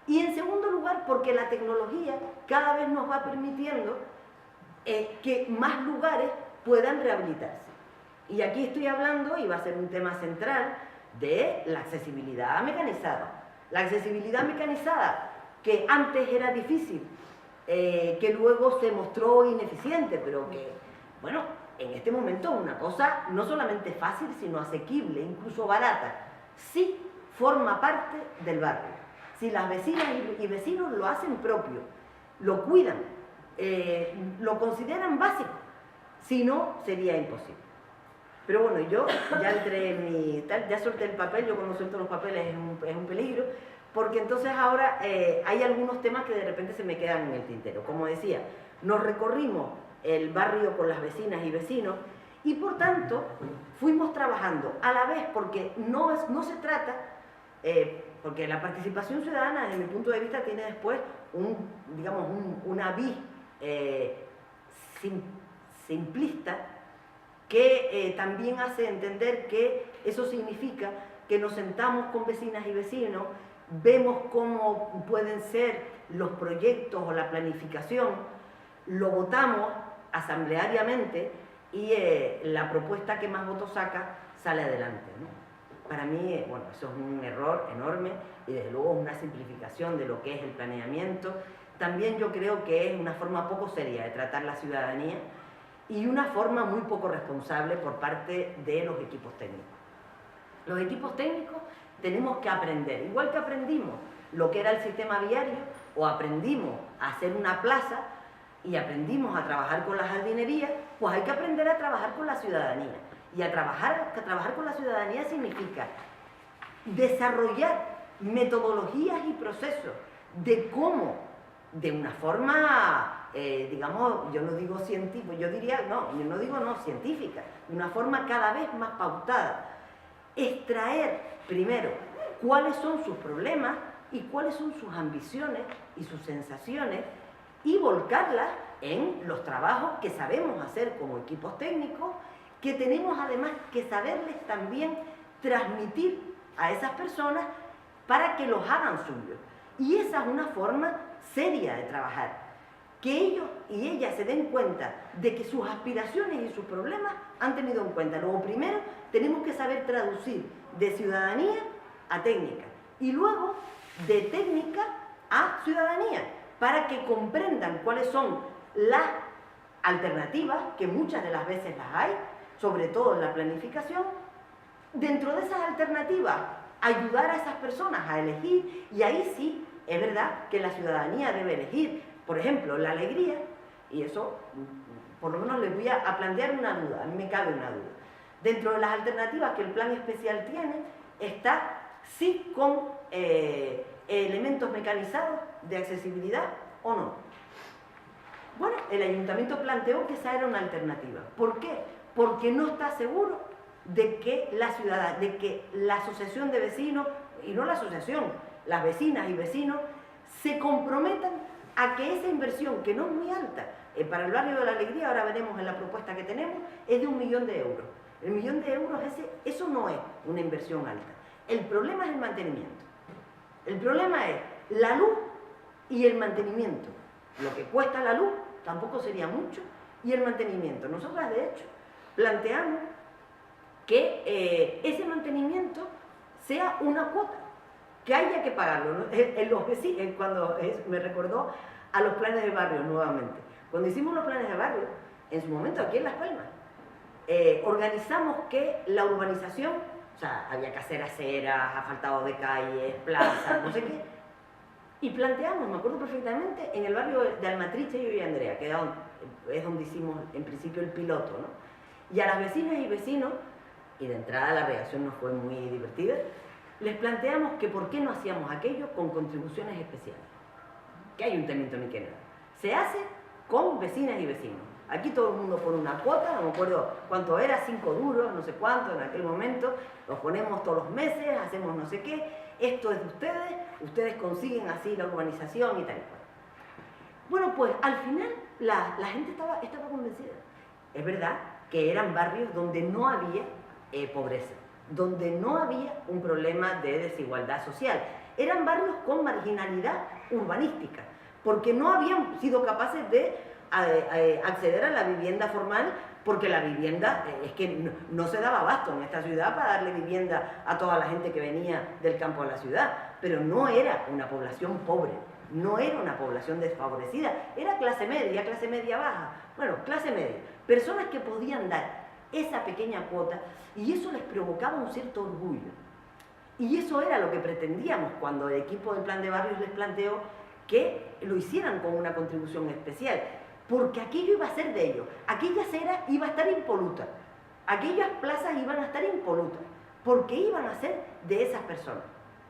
Y en segundo lugar, porque la tecnología cada vez nos va permitiendo que más lugares puedan rehabilitarse. Y aquí estoy hablando, y va a ser un tema central, de la accesibilidad mecanizada. La accesibilidad mecanizada que antes era difícil, que luego se mostró ineficiente, pero que, bueno, en este momento una cosa no solamente fácil, sino asequible, incluso barata, sí forma parte del barrio. Si las vecinas y vecinos lo hacen propio, lo cuidan, lo consideran básico, si no, sería imposible. Pero bueno, yo ya ya solté el papel. Yo cuando suelto los papeles es un peligro, porque entonces ahora hay algunos temas que de repente se me quedan en el tintero. Como decía, nos recorrimos el barrio con las vecinas y vecinos y por tanto fuimos trabajando a la vez, porque no se trata, porque la participación ciudadana desde mi punto de vista tiene después una vis simplista, que también hace entender que eso significa que nos sentamos con vecinas y vecinos, vemos cómo pueden ser los proyectos o la planificación, lo votamos asambleariamente y la propuesta que más votos saca sale adelante, ¿no? Para mí, bueno, eso es un error enorme y desde luego una simplificación de lo que es el planeamiento. También yo creo que es una forma poco seria de tratar la ciudadanía y una forma muy poco responsable por parte de los equipos técnicos. Los equipos técnicos tenemos que aprender, igual que aprendimos lo que era el sistema viario, o aprendimos a hacer una plaza y aprendimos a trabajar con la jardinería, pues hay que aprender a trabajar con la ciudadanía. Y a trabajar con la ciudadanía significa desarrollar metodologías y procesos de cómo, de una forma, digamos, yo no digo científica, yo no digo científica, de una forma cada vez más pautada, extraer primero cuáles son sus problemas y cuáles son sus ambiciones y sus sensaciones y volcarlas en los trabajos que sabemos hacer como equipos técnicos, que tenemos además que saberles también transmitir a esas personas para que los hagan suyos. Y esa es una forma seria de trabajar, que ellos y ellas se den cuenta de que sus aspiraciones y sus problemas han tenido en cuenta. Luego, primero, tenemos que saber traducir de ciudadanía a técnica y luego de técnica a ciudadanía, para que comprendan cuáles son las alternativas, que muchas de las veces las hay, sobre todo en la planificación. Dentro de esas alternativas, ayudar a esas personas a elegir, y ahí sí, es verdad que la ciudadanía debe elegir, por ejemplo, la alegría, y eso, por lo menos les voy a plantear una duda, a mí me cabe una duda. Dentro de las alternativas que el plan especial tiene, está sí con elementos mecanizados de accesibilidad o no. Bueno, el ayuntamiento planteó que esa era una alternativa. ¿Por qué? Porque no está seguro de que la asociación de vecinos, y no la asociación, las vecinas y vecinos, se comprometan a que esa inversión, que no es muy alta, para el barrio de la Alegría, ahora veremos en la propuesta que tenemos, es de 1 millón de euros. El 1 millón de euros, eso no es una inversión alta. El problema es el mantenimiento. El problema es la luz y el mantenimiento. Lo que cuesta la luz tampoco sería mucho, y el mantenimiento. Nosotras, de hecho, planteamos que ese mantenimiento sea una cuota, que haya que pagarlo, ¿no? Me recordó a los planes de barrio nuevamente. Cuando hicimos los planes de barrio, en su momento aquí en Las Palmas, organizamos que la urbanización, o sea, había que hacer aceras, asfaltado de calles, plazas, no sé qué, y planteamos, me acuerdo perfectamente, en el barrio de Almatriche, yo y Andrea, que es donde hicimos en principio el piloto, ¿no? Y a las vecinas y vecinos, y de entrada la reacción no fue muy divertida, les planteamos que por qué no hacíamos aquello con contribuciones especiales. ¿Qué ayuntamiento ni qué nada? Se hace con vecinas y vecinos. Aquí todo el mundo pone una cuota, no me acuerdo cuánto era, 5 duros, no sé cuánto en aquel momento, los ponemos todos los meses, hacemos no sé qué, esto es de ustedes consiguen así la urbanización y tal y cual. Bueno, pues al final la gente estaba convencida. Es verdad que eran barrios donde no había pobreza, donde no había un problema de desigualdad social. Eran barrios con marginalidad urbanística, porque no habían sido capaces de acceder a la vivienda formal, porque la vivienda es que no se daba abasto en esta ciudad para darle vivienda a toda la gente que venía del campo a la ciudad, pero no era una población pobre. no era una población desfavorecida, era clase media baja, bueno, clase media, personas que podían dar esa pequeña cuota y eso les provocaba un cierto orgullo. Y eso era lo que pretendíamos cuando el equipo del Plan de Barrios les planteó que lo hicieran con una contribución especial, porque aquello iba a ser de ellos, aquella acera iba a estar impoluta, aquellas plazas iban a estar impolutas, porque iban a ser de esas personas.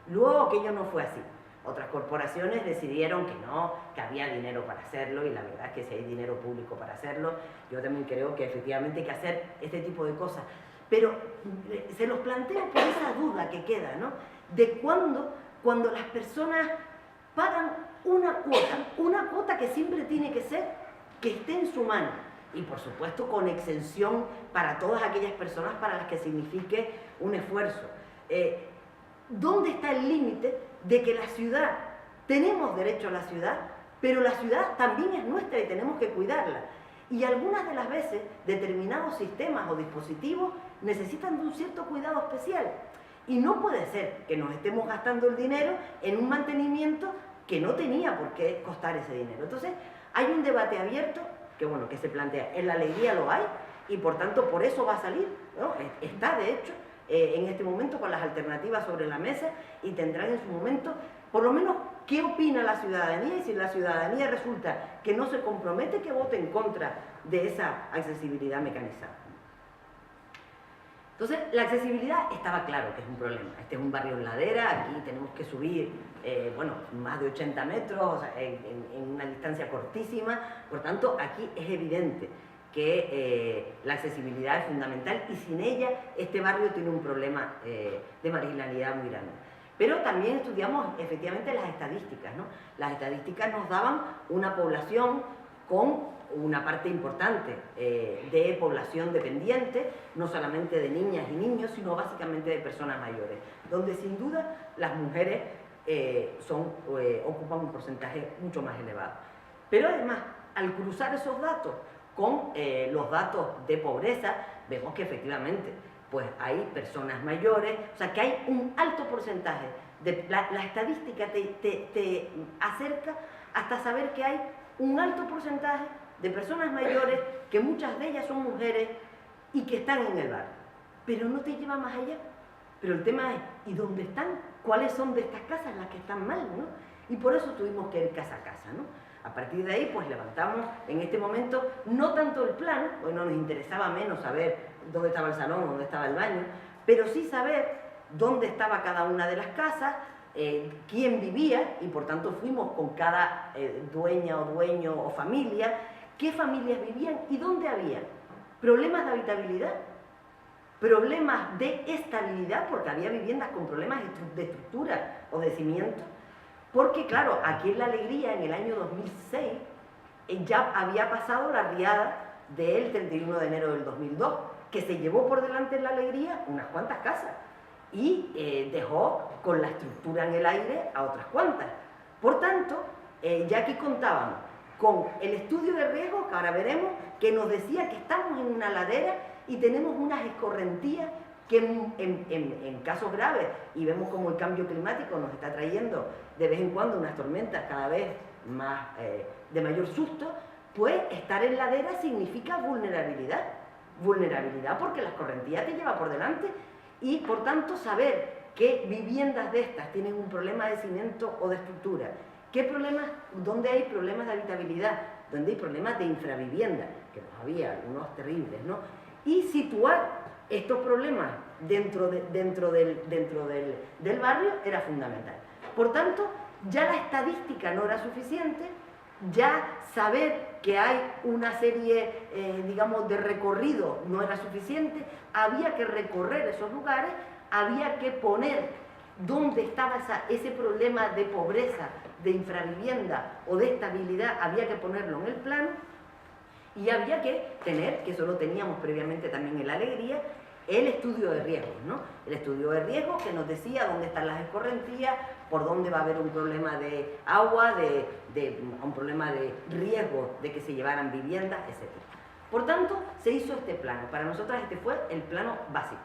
Luego aquello no fue así. Otras corporaciones decidieron que no, que había dinero para hacerlo, y la verdad es que si hay dinero público para hacerlo, yo también creo que efectivamente hay que hacer este tipo de cosas. Pero se los planteo por esa duda que queda, ¿no? De cuando las personas pagan una cuota que siempre tiene que ser, que esté en su mano, y por supuesto con exención para todas aquellas personas para las que signifique un esfuerzo. ¿Dónde está el límite de que la ciudad, tenemos derecho a la ciudad, pero la ciudad también es nuestra y tenemos que cuidarla? Y algunas de las veces determinados sistemas o dispositivos necesitan de un cierto cuidado especial. Y no puede ser que nos estemos gastando el dinero en un mantenimiento que no tenía por qué costar ese dinero. Entonces, hay un debate abierto que, bueno, que se plantea. En la alegría lo hay y por tanto por eso va a salir, ¿no? Está de hecho en este momento con las alternativas sobre la mesa y tendrán en su momento, por lo menos, qué opina la ciudadanía, y si la ciudadanía resulta que no se compromete, que vote en contra de esa accesibilidad mecanizada. Entonces, la accesibilidad estaba claro que es un problema. Este es un barrio en ladera, aquí tenemos que subir, bueno, más de 80 metros en una distancia cortísima, por tanto, aquí es evidente que la accesibilidad es fundamental y sin ella este barrio tiene un problema de marginalidad muy grande. Pero también estudiamos efectivamente las estadísticas, ¿no? Las estadísticas nos daban una población con una parte importante de población dependiente, no solamente de niñas y niños, sino básicamente de personas mayores, donde sin duda las mujeres ocupan un porcentaje mucho más elevado. Pero además, al cruzar esos datos con los datos de pobreza, vemos que efectivamente pues hay personas mayores, o sea que hay un alto porcentaje. La estadística te acerca hasta saber que hay un alto porcentaje de personas mayores, que muchas de ellas son mujeres y que están en el barrio. Pero no te lleva más allá. Pero el tema es, ¿y dónde están? ¿Cuáles son de estas casas las que están mal, ¿no? Y por eso tuvimos que ir casa a casa, ¿no? A partir de ahí, pues levantamos en este momento, no tanto el plan, bueno, nos interesaba menos saber dónde estaba el salón, dónde estaba el baño, pero sí saber dónde estaba cada una de las casas, quién vivía, y por tanto fuimos con cada dueña o dueño o familia, qué familias vivían y dónde había problemas de habitabilidad, problemas de estabilidad, porque había viviendas con problemas de estructura o de cimiento. Porque claro, aquí en La Alegría, en el año 2006, ya había pasado la riada del 31 de enero del 2002, que se llevó por delante en La Alegría unas cuantas casas y dejó con la estructura en el aire a otras cuantas. Por tanto, ya aquí contábamos con el estudio de riesgo, que ahora veremos, que nos decía que estamos en una ladera y tenemos unas escorrentías que en casos graves, y vemos como el cambio climático nos está trayendo de vez en cuando unas tormentas cada vez más de mayor susto, pues estar en ladera significa vulnerabilidad. Vulnerabilidad porque la escorrentía te lleva por delante y por tanto saber qué viviendas de estas tienen un problema de cimiento o de estructura, qué problemas, dónde hay problemas de habitabilidad, dónde hay problemas de infravivienda, que los había, algunos terribles, ¿no? Y situar estos problemas dentro del barrio era fundamental. Por tanto, ya la estadística no era suficiente, ya saber que hay una serie, digamos, de recorrido no era suficiente, había que recorrer esos lugares, había que poner dónde estaba ese problema de pobreza, de infravivienda o de estabilidad, había que ponerlo en el plan y había que tener, que eso lo teníamos previamente también en La Alegría, el estudio de riesgos, ¿no? El estudio de riesgos que nos decía dónde están las escorrentías, por dónde va a haber un problema de agua, un problema de riesgo de que se llevaran viviendas, etc. Por tanto, se hizo este plano. Para nosotras este fue el plano básico.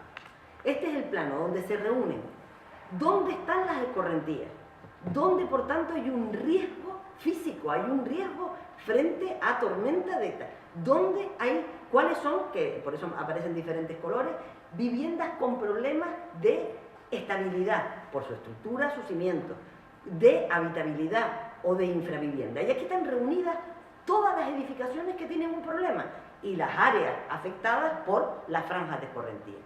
Este es el plano donde se reúnen dónde están las escorrentías, dónde por tanto hay un riesgo físico, hay un riesgo frente a tormenta de esta. ¿Dónde hay, cuáles son, que por eso aparecen diferentes colores, viviendas con problemas de estabilidad, por su estructura, su cimiento, de habitabilidad o de infravivienda? Y aquí están reunidas todas las edificaciones que tienen un problema y las áreas afectadas por las franjas de escorrentía.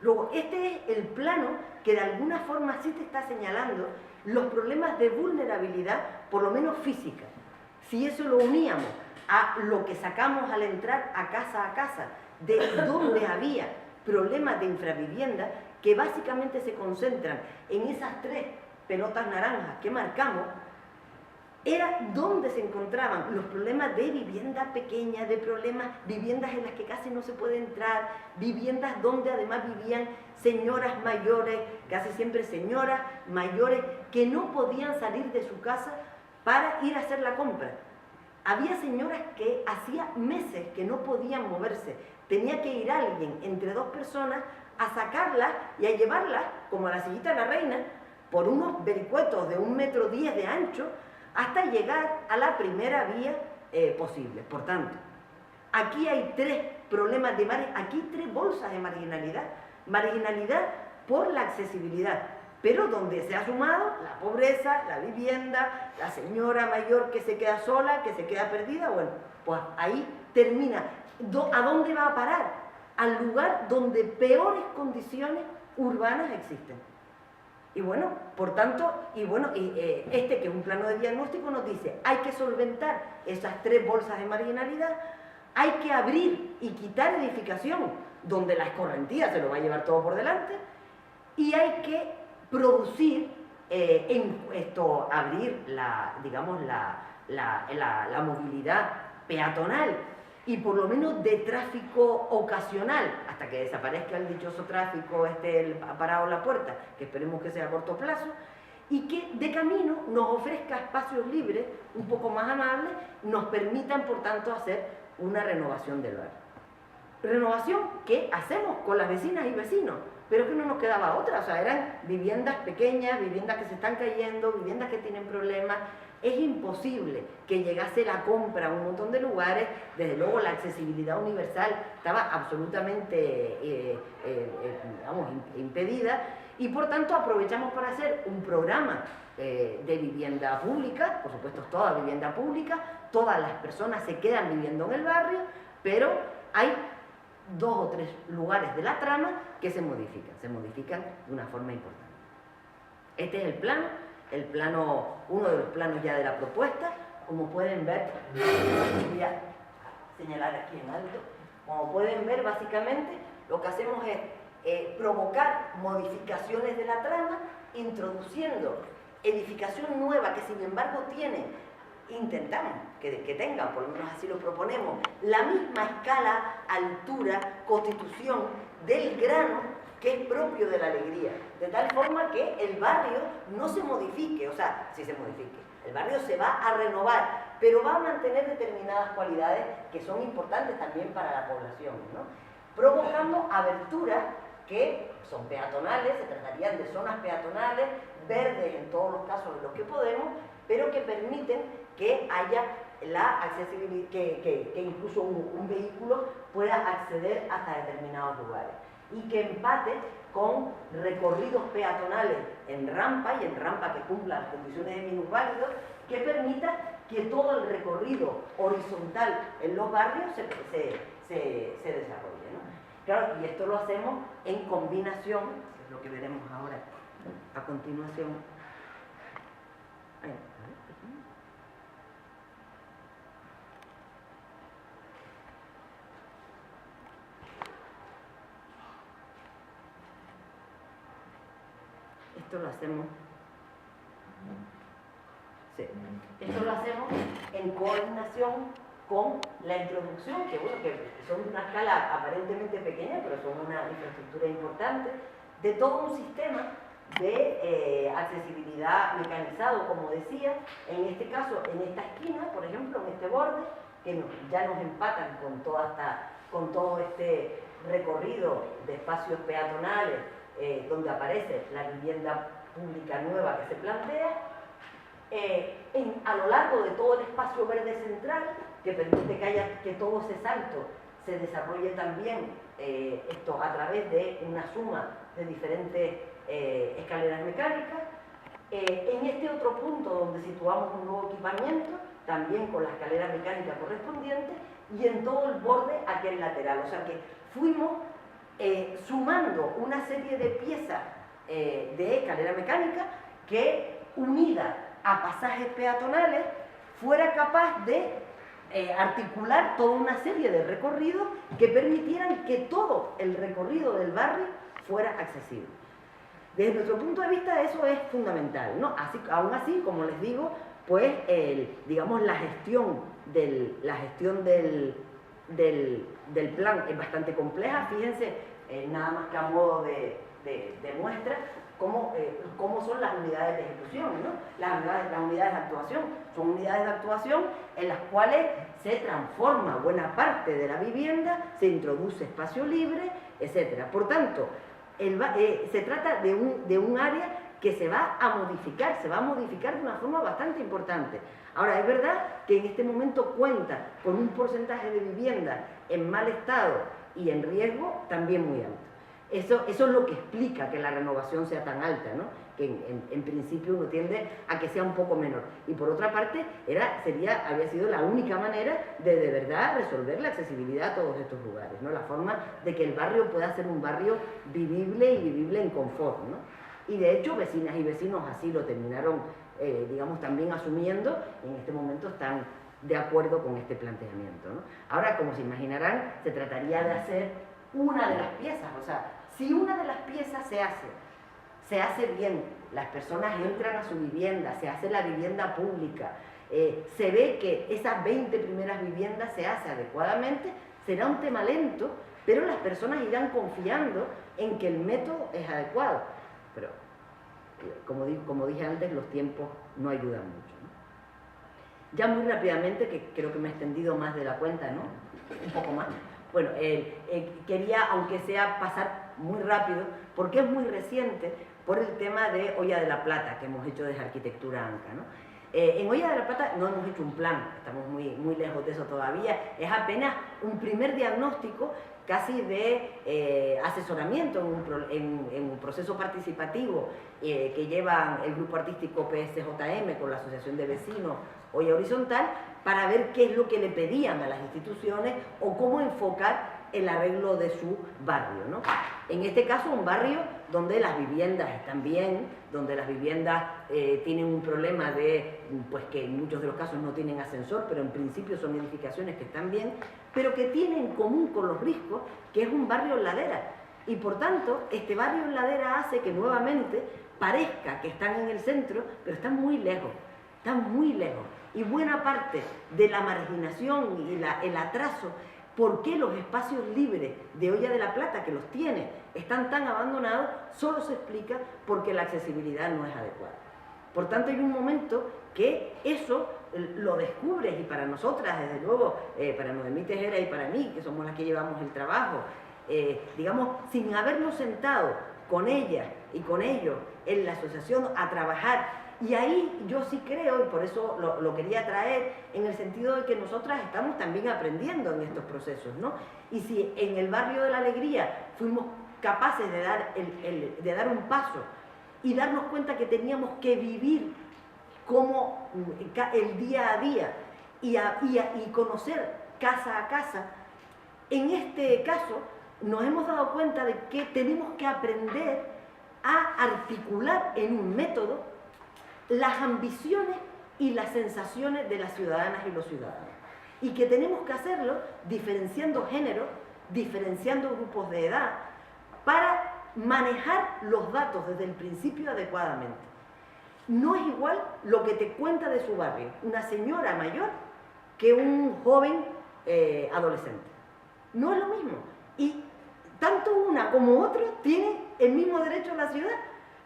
Luego, este es el plano que de alguna forma sí te está señalando los problemas de vulnerabilidad, por lo menos física. Si eso lo uníamos a lo que sacamos al entrar a casa, de donde había problemas de infravivienda, que básicamente se concentran en esas 3 pelotas naranjas que marcamos, era donde se encontraban los problemas de vivienda pequeña, de problemas, viviendas en las que casi no se puede entrar, viviendas donde además vivían señoras mayores, casi siempre señoras mayores, que no podían salir de su casa para ir a hacer la compra. Había señoras que hacía meses que no podían moverse, tenía que ir alguien entre 2 personas a sacarlas y a llevarlas, como a la sillita de la reina, por unos vericuetos de 1,10 metros de ancho, hasta llegar a la primera vía posible. Por tanto, aquí hay 3 problemas de aquí 3 bolsas de marginalidad. Marginalidad por la accesibilidad, pero donde se ha sumado la pobreza, la vivienda, la señora mayor que se queda sola, que se queda perdida. Bueno, pues ahí termina. ¿A dónde va a parar? Al lugar donde peores condiciones urbanas existen. Y bueno, por tanto, este que es un plano de diagnóstico nos dice, hay que solventar esas 3 bolsas de marginalidad, hay que abrir y quitar edificación donde la escorrentía se lo va a llevar todo por delante, y hay que producir, abrir la movilidad peatonal y por lo menos de tráfico ocasional, hasta que desaparezca el dichoso tráfico parado en la puerta, que esperemos que sea a corto plazo, y que de camino nos ofrezca espacios libres, un poco más amables, nos permitan por tanto hacer una renovación del barrio. Renovación que hacemos con las vecinas y vecinos, pero que no nos quedaba otra, o sea, eran viviendas pequeñas, viviendas que se están cayendo, viviendas que tienen problemas. Es imposible que llegase la compra a un montón de lugares, desde luego la accesibilidad universal estaba absolutamente impedida, y por tanto aprovechamos para hacer un programa de vivienda pública, por supuesto toda vivienda pública, todas las personas se quedan viviendo en el barrio, pero hay 2 o 3 lugares de la trama que se modifican de una forma importante. Este es el plano, uno de los planos ya de la propuesta. Como pueden ver, voy a señalar aquí en alto, como pueden ver, básicamente lo que hacemos es provocar modificaciones de la trama, introduciendo edificación nueva que sin embargo intentamos que tengan, por lo menos así lo proponemos, la misma escala, altura, constitución del grano que es propio de la alegría, de tal forma que el barrio no se modifique, o sea, sí se modifique, el barrio se va a renovar, pero va a mantener determinadas cualidades que son importantes también para la población, ¿no? Provocando aberturas que son peatonales, se tratarían de zonas peatonales, verdes en todos los casos de los que podemos, pero que permiten que haya la accesibilidad, que incluso un vehículo pueda acceder hasta determinados lugares, y que empate con recorridos peatonales en rampa, y en rampa que cumpla las condiciones de minusválidos, que permita que todo el recorrido horizontal en los barrios se desarrolle, ¿no? Claro, y esto lo hacemos en combinación, es lo que veremos ahora a continuación. Esto lo hacemos, esto lo hacemos en coordinación con la introducción, que bueno, que son una escala aparentemente pequeña, pero son una infraestructura importante, de todo un sistema de accesibilidad mecanizado, como decía, en este caso, en esta esquina, por ejemplo, en este borde, que ya nos empatan con todo este recorrido de espacios peatonales, donde aparece la vivienda pública nueva que se plantea, a lo largo de todo el espacio verde central, que permite que todo ese salto se desarrolle también esto a través de una suma de diferentes escaleras mecánicas. En este otro punto donde situamos un nuevo equipamiento, también con la escalera mecánica correspondiente, y en todo el borde aquel lateral. O sea que fuimos sumando una serie de piezas de escalera mecánica que, unida a pasajes peatonales, fuera capaz de articular toda una serie de recorridos que permitieran que todo el recorrido del barrio fuera accesible. Desde nuestro punto de vista eso es fundamental, ¿no? Aún así, como les digo, pues digamos la gestión del plan es bastante compleja. Fíjense, nada más que a modo de muestra, cómo son las unidades de ejecución, ¿no? Las unidades de actuación. Son unidades de actuación en las cuales se transforma buena parte de la vivienda, se introduce espacio libre, etc. Por tanto, se trata de un área que se va a modificar de una forma bastante importante. Ahora, es verdad que en este momento cuenta con un porcentaje de vivienda en mal estado y en riesgo también muy alto. Eso es lo que explica que la renovación sea tan alta, ¿no? Que en principio uno tiende a que sea un poco menor. Y por otra parte, había sido la única manera de verdad resolver la accesibilidad a todos estos lugares, ¿no? La forma de que el barrio pueda ser un barrio vivible y vivible en confort, ¿no? Y de hecho, vecinas y vecinos así lo terminaron, digamos, también asumiendo. En este momento están de acuerdo con este planteamiento, ¿no? Ahora, como se imaginarán, se trataría de hacer una de las piezas. O sea, si una de las piezas se hace bien, las personas entran a su vivienda, se hace la vivienda pública, se ve que esas 20 primeras viviendas se hace adecuadamente, será un tema lento, pero las personas irán confiando en que el método es adecuado. Pero, como dije antes, los tiempos no ayudan mucho, ¿no? Ya muy rápidamente, que creo que me he extendido más de la cuenta, ¿no? Un poco más. Bueno, quería, aunque sea, pasar muy rápido, porque es muy reciente, por el tema de Hoya de la Plata, que hemos hecho desde Arquitectura ANCA, ¿no? En Hoya de la Plata no hemos hecho un plan, estamos muy lejos de eso todavía, es apenas un primer diagnóstico casi de asesoramiento en un proceso participativo que lleva el grupo artístico PSJM con la Asociación de Vecinos Hoya Horizontal, para ver qué es lo que le pedían a las instituciones o cómo enfocar el arreglo de su barrio, ¿no? En este caso, un barrio donde las viviendas están bien, donde las viviendas tienen un problema pues que en muchos de los casos no tienen ascensor, pero en principio son edificaciones que están bien, pero que tienen en común con los riscos, que es un barrio en ladera. Y por tanto, este barrio en ladera hace que nuevamente parezca que están en el centro, pero están muy lejos, Y buena parte de la marginación y el atraso, ¿por qué los espacios libres de Hoya de la Plata, que los tiene, están tan abandonados? Solo se explica porque la accesibilidad no es adecuada. Por tanto, hay un momento que eso lo descubres, y para nosotras, desde luego, para Noemí Tejera y para mí, que somos las que llevamos el trabajo, digamos, sin habernos sentado con ella y con ellos en la asociación a trabajar. Y ahí yo sí creo, y por eso lo quería traer, en el sentido de que nosotras estamos también aprendiendo en estos procesos, ¿no? Y si en el barrio de la Alegría fuimos capaces de dar un paso y darnos cuenta que teníamos que vivir como el día a día y conocer casa a casa, en este caso nos hemos dado cuenta de que tenemos que aprender a articular en un método las ambiciones y las sensaciones de las ciudadanas y los ciudadanos. Y que tenemos que hacerlo diferenciando género, diferenciando grupos de edad, para manejar los datos desde el principio adecuadamente. No es igual lo que te cuenta de su barrio una señora mayor que un joven adolescente. No es lo mismo. Y tanto una como otra tienen el mismo derecho a la ciudad.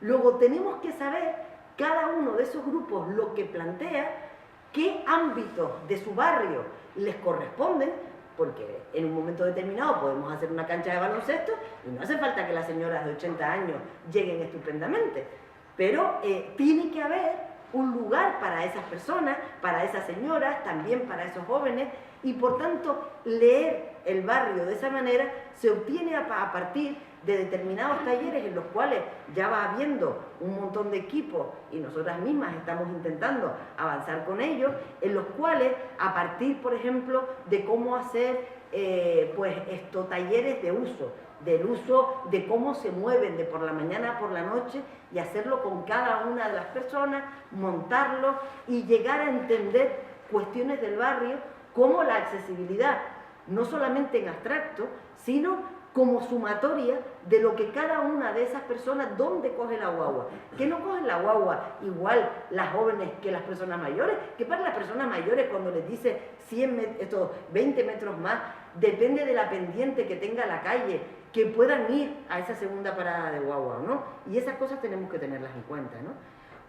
Luego tenemos que saber cada uno de esos grupos lo que plantea, qué ámbitos de su barrio les corresponden, porque en un momento determinado podemos hacer una cancha de baloncesto y no hace falta que las señoras de 80 años lleguen estupendamente, pero tiene que haber un lugar para esas personas, para esas señoras, también para esos jóvenes, y por tanto leer el barrio de esa manera se obtiene a partir de determinados talleres en los cuales ya va habiendo un montón de equipos y nosotras mismas estamos intentando avanzar con ellos, en los cuales a partir, por ejemplo, de cómo hacer pues estos talleres de uso, del uso de cómo se mueven de por la mañana a por la noche y hacerlo con cada una de las personas, montarlo y llegar a entender cuestiones del barrio como la accesibilidad, no solamente en abstracto, sino como sumatoria de lo que cada una de esas personas, dónde coge la guagua. Que no cogen la guagua igual las jóvenes que las personas mayores, que para las personas mayores cuando les dice 20 metros más, depende de la pendiente que tenga la calle, que puedan ir a esa segunda parada de guagua, ¿no? Y esas cosas tenemos que tenerlas en cuenta, ¿no?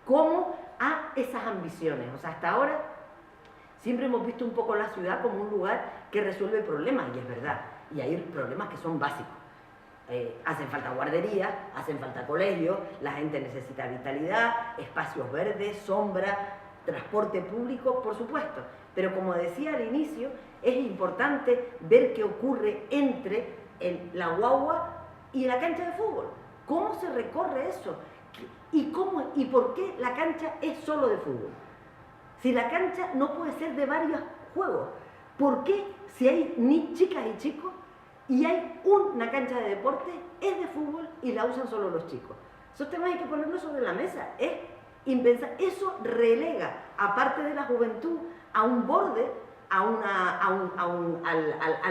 Como a esas ambiciones. O sea, hasta ahora siempre hemos visto un poco la ciudad como un lugar que resuelve problemas, y es verdad. Y hay problemas que son básicos. Hacen falta guarderías, hacen falta colegios, la gente necesita vitalidad, espacios verdes, sombra, transporte público, por supuesto. Pero como decía al inicio, es importante ver qué ocurre entre la guagua y la cancha de fútbol. ¿Cómo se recorre eso? ¿Y por qué la cancha es solo de fútbol? Si la cancha no puede ser de varios juegos, ¿por qué si hay ni chicas y chicos y hay una cancha de deporte, es de fútbol y la usan solo los chicos? Esos temas hay que ponerlos sobre la mesa. Es impensable. Eso relega, aparte de la juventud, a un borde, al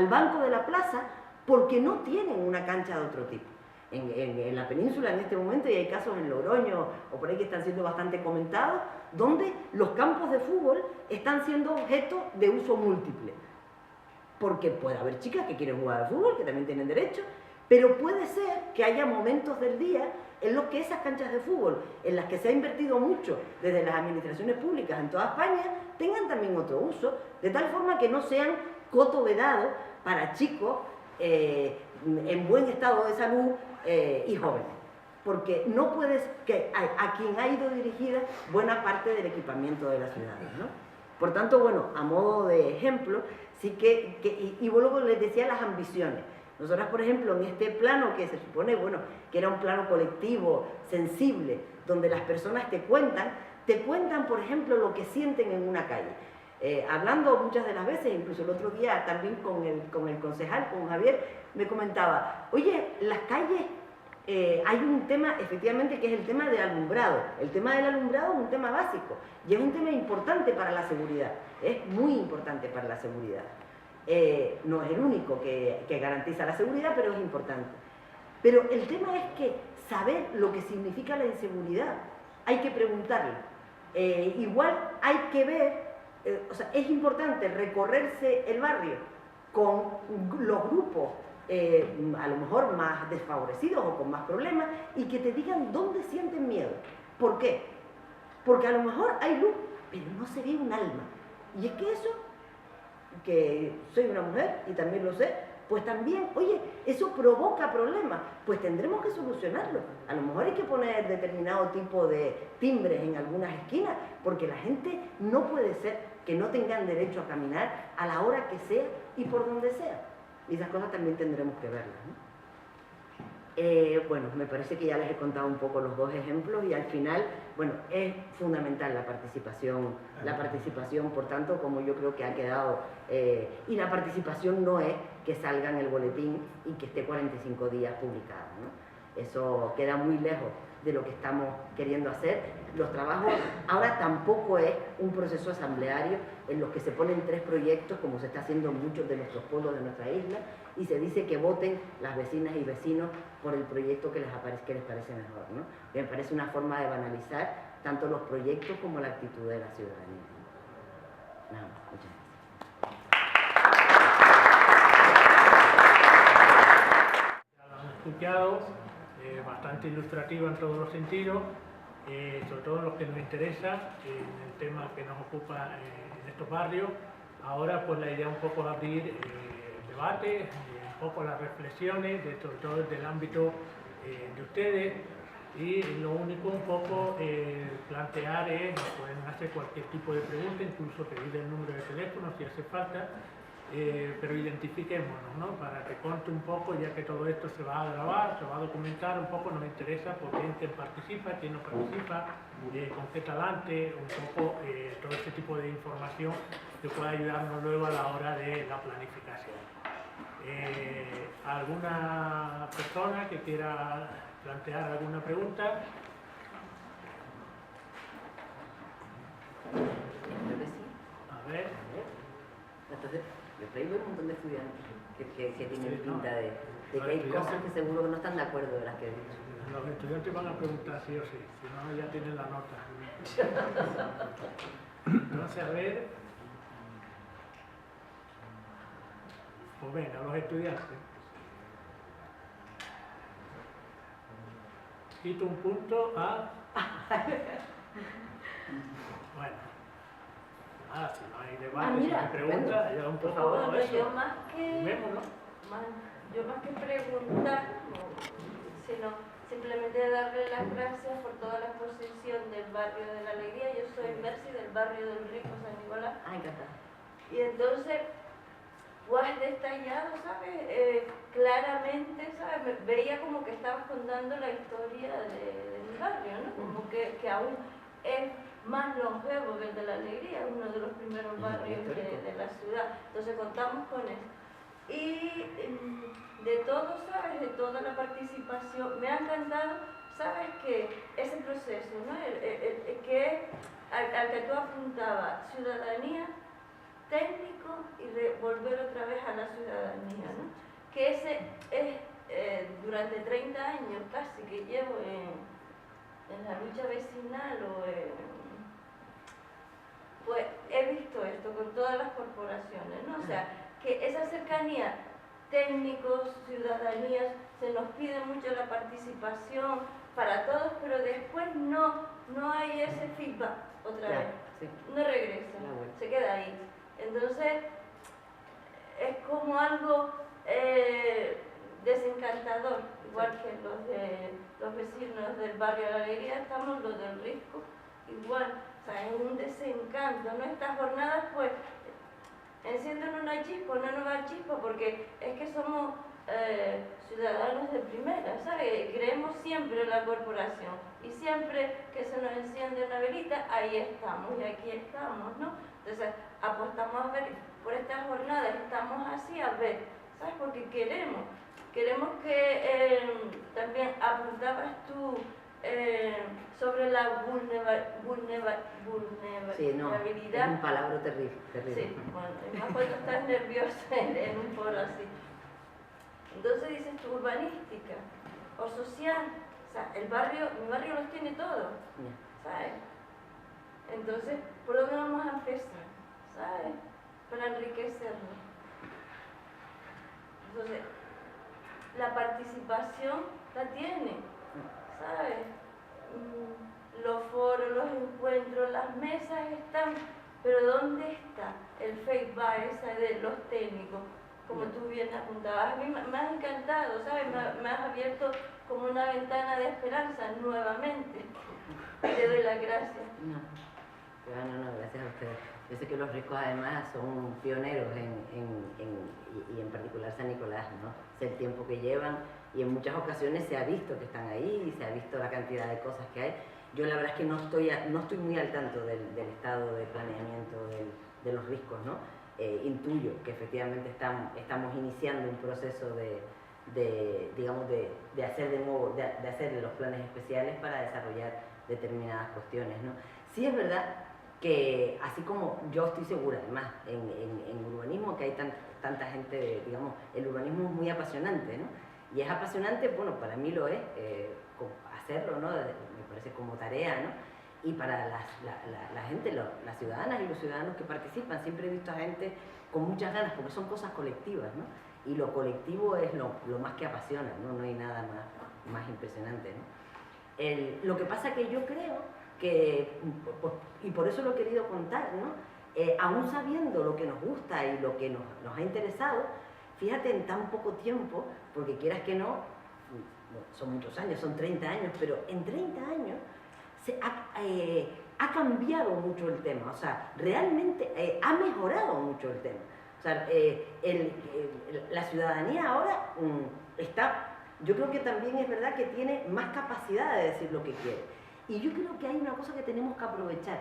banco de la plaza, porque no tienen una cancha de otro tipo. En la península en este momento, y hay casos en Logroño o por ahí que están siendo bastante comentados, donde los campos de fútbol están siendo objeto de uso múltiple. Porque puede haber chicas que quieren jugar al fútbol, que también tienen derecho, pero puede ser que haya momentos del día en los que esas canchas de fútbol, en las que se ha invertido mucho desde las administraciones públicas en toda España, tengan también otro uso, de tal forma que no sean coto vedado para chicos en buen estado de salud y jóvenes. Porque no puedes, a quien ha ido dirigida buena parte del equipamiento de las ciudades, ¿no? Por tanto, bueno, a modo de ejemplo, sí y luego les decía las ambiciones. Nosotras, por ejemplo, en este plano que se supone, bueno, que era un plano colectivo, sensible, donde las personas te cuentan, por ejemplo, lo que sienten en una calle. Hablando muchas de las veces, incluso el otro día también con el concejal, con Javier, me comentaba, oye, las calles, hay un tema, efectivamente, que es el tema del alumbrado. El tema del alumbrado es un tema básico y es un tema importante para la seguridad, es muy importante para la seguridad. No es el único que garantiza la seguridad, pero es importante. Pero el tema es que saber lo que significa la inseguridad, hay que preguntarle. Igual hay que ver, o sea, es importante recorrerse el barrio con los grupos a lo mejor más desfavorecidos o con más problemas y que te digan dónde sienten miedo. ¿Por qué? Porque a lo mejor hay luz, pero no se ve un alma. Y es que eso, que soy una mujer y también lo sé, pues también, oye, eso provoca problemas, pues tendremos que solucionarlo. A lo mejor hay que poner determinado tipo de timbres en algunas esquinas, porque la gente no puede ser que no tengan derecho a caminar a la hora que sea y por donde sea. Y esas cosas también tendremos que verlas, ¿no? Bueno, me parece que ya les he contado un poco los dos ejemplos y al final, bueno, es fundamental la participación, por tanto, como yo creo que ha quedado, y la participación no es que salga en el boletín y que esté 45 días publicado, ¿no? Eso queda muy lejos de lo que estamos queriendo hacer. Los trabajos ahora tampoco es un proceso asambleario en los que se ponen 3 proyectos, como se está haciendo en muchos de nuestros pueblos de nuestra isla, y se dice que voten las vecinas y vecinos por el proyecto que les parece mejor, ¿no? Me parece una forma de banalizar tanto los proyectos como la actitud de la ciudadanía. Nada más, muchas gracias. Ya lo han escuchado, bastante ilustrativo en todos los sentidos, sobre todo en lo que nos interesa, en el tema que nos ocupa en estos barrios. Ahora pues la idea un poco es abrir el debate, un poco las reflexiones, sobre todo desde el ámbito de ustedes, Y lo único un poco plantear es, pueden hacer cualquier tipo de pregunta, incluso pedir el número de teléfono si hace falta, pero identifiquémonos, ¿no? Para que conte un poco, ya que todo esto se va a grabar, se va a documentar un poco, nos interesa por quién participa, quién no participa, con qué talante, un poco todo este tipo de información que pueda ayudarnos luego a la hora de la planificación. ¿Alguna persona que quiera plantear alguna pregunta? Creo que sí. A ver. Entonces, yo traigo un montón de estudiantes que tienen pinta de que los hay estudiantes- cosas que seguro que no están de acuerdo de las que he dicho. Los estudiantes van a preguntar sí o sí, si no ya tienen la nota. Entonces, a ver. Pues venga, los estudiantes. Quito un punto a... Bueno. Nada, si no hay debate, si no hay preguntas, ya un por poco favor, Bueno, eso. yo más que preguntar, sino simplemente darle las gracias por toda la exposición del barrio de la Alegría. Yo soy Mercy del barrio del Rico San Nicolás. Ah, encantada. Y entonces, pues detallado, ¿sabes? Claramente, ¿sabes? Veía como que estabas contando la historia de mi barrio, ¿no? Como que aún es más longevo que el de la Alegría, uno de los primeros barrios de la ciudad. Entonces contamos con eso. Y de todo, ¿sabes? De toda la participación, me ha encantado, ¿sabes? Que ese proceso, ¿no? Que al que tú apuntabas, ciudadanía, técnico y volver otra vez a la ciudadanía, ¿no? Que ese es, durante 30 años casi que llevo en la lucha vecinal pues he visto esto con todas las corporaciones, ¿no? O sea, que esa cercanía, técnicos, ciudadanías, se nos pide mucho la participación para todos, pero después no hay ese feedback otra vez, Sí. no regresa, se queda ahí. Entonces, es como algo desencantador, igual que los vecinos del barrio de la Alegría, estamos los del Risco, igual, o sea, es un desencanto, ¿no? Estas jornadas, pues, encienden una chispa, una nueva chispa, porque es que somos ciudadanos de primera, ¿sabes? Creemos siempre en la corporación y siempre que se nos enciende una velita, ahí estamos y aquí estamos, ¿no? Entonces, apostamos a ver por estas jornadas, estamos así a ver, ¿sabes? Porque queremos que también apuntabas tú sobre la Sí, no, vulnerabilidad. es un palabra terrible. Sí, bueno, y más cuando estás nerviosa en un foro así. Entonces dices tu urbanística o social, o sea, mi barrio los tiene todos, ¿sabes? Entonces, ¿por dónde vamos a empezar? ¿Sabes? Para enriquecerlo. Entonces, la participación la tiene, ¿sabes? Los foros, los encuentros, las mesas están, pero ¿dónde está el feedback esa de los técnicos? Como tú bien apuntabas, a mí me has encantado, ¿sabes? Me has abierto como una ventana de esperanza nuevamente. Te doy las gracias. No, gracias a ustedes. Yo sé que los Ricos además son pioneros y en particular San Nicolás, ¿no? Sé el tiempo que llevan y en muchas ocasiones se ha visto que están ahí y se ha visto la cantidad de cosas que hay. Yo la verdad es que no estoy muy al tanto del estado de planeamiento de los Riscos, ¿no? Intuyo que efectivamente estamos iniciando un proceso de hacer de nuevo, de hacer los planes especiales para desarrollar determinadas cuestiones, ¿no? Sí es verdad que así como yo estoy segura, además, en urbanismo, que hay tanta gente, digamos, el urbanismo es muy apasionante, ¿no? Y es apasionante, bueno, para mí lo es, hacerlo, ¿no? Me parece como tarea, ¿no? Y para la gente, las ciudadanas y los ciudadanos que participan, siempre he visto a gente con muchas ganas, porque son cosas colectivas, ¿no? Y lo colectivo es lo más que apasiona, ¿no? No hay nada más impresionante, ¿no? Lo que pasa que yo creo que, y por eso lo he querido contar, ¿no? Aún sabiendo lo que nos gusta y lo que nos ha interesado, fíjate en tan poco tiempo, porque quieras que no, son muchos años, son 30 años, pero en 30 años ha cambiado mucho el tema, o sea, realmente ha mejorado mucho el tema. O sea, la ciudadanía ahora está, yo creo que también es verdad que tiene más capacidad de decir lo que quiere. Y yo creo que hay una cosa que tenemos que aprovechar.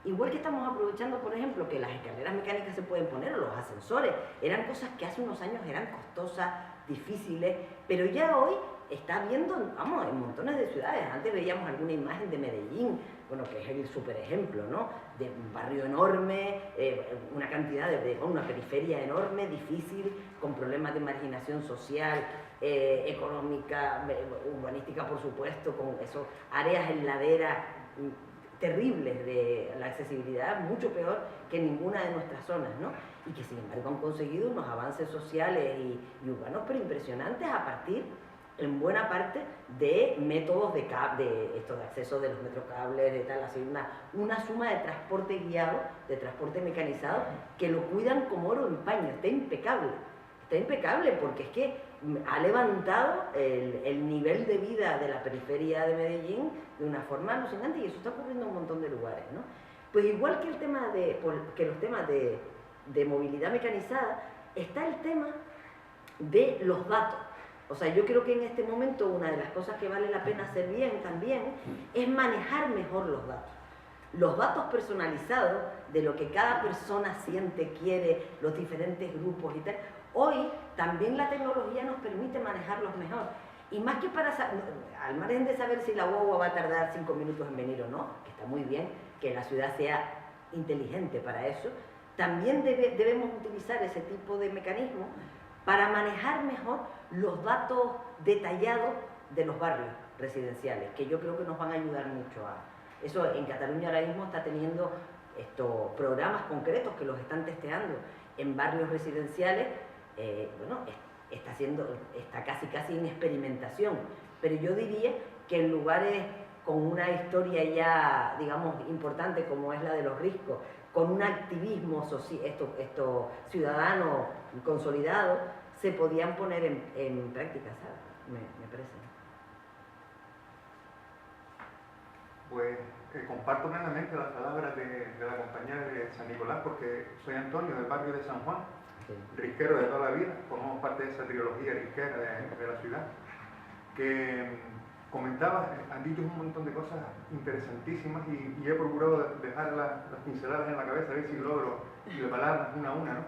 Igual que estamos aprovechando, por ejemplo, que las escaleras mecánicas se pueden poner, o los ascensores, eran cosas que hace unos años eran costosas, difíciles, pero ya hoy está viendo, vamos, en montones de ciudades. Antes veíamos alguna imagen de Medellín, bueno, que es el super ejemplo, ¿no? De un barrio enorme, una cantidad una periferia enorme, difícil, con problemas de marginación social, económica, urbanística, por supuesto, con eso, áreas en ladera terribles de la accesibilidad, mucho peor que ninguna de nuestras zonas, ¿no? Y que sin embargo han conseguido unos avances sociales y urbanos pero impresionantes a partir, en buena parte, de métodos de acceso de los metrocables, de tal, así una suma de transporte guiado, de transporte mecanizado, que lo cuidan como oro en paño. Está impecable porque es que ha levantado el nivel de vida de la periferia de Medellín de una forma alucinante, y eso está ocurriendo en un montón de lugares, ¿no? Pues igual que los temas de movilidad mecanizada, está el tema de los datos. O sea, yo creo que en este momento una de las cosas que vale la pena hacer bien también es manejar mejor los datos. Los datos personalizados de lo que cada persona siente, quiere, los diferentes grupos y tal. Hoy también la tecnología nos permite manejarlos mejor. Y más que al margen de saber si la guagua va a tardar 5 minutos en venir o no, que está muy bien que la ciudad sea inteligente para eso, también debemos utilizar ese tipo de mecanismos para manejar mejor los datos detallados de los barrios residenciales, que yo creo que nos van a ayudar mucho a... Eso en Cataluña ahora mismo está teniendo programas concretos que los están testeando en barrios residenciales. Bueno, está casi en experimentación, pero yo diría que en lugares con una historia ya, digamos, importante como es la de los Riscos, con un activismo ciudadano consolidado, se podían poner en práctica, ¿sabes? Me parece. Pues comparto plenamente las palabras de la compañera de San Nicolás, porque soy Antonio, del barrio de San Juan, sí, risquero de toda la vida, formamos parte de esa trilogía risquera de la ciudad, que comentaba, han dicho un montón de cosas interesantísimas y he procurado dejar las pinceladas en la cabeza, a ver si logro prepararlas una a una, ¿no?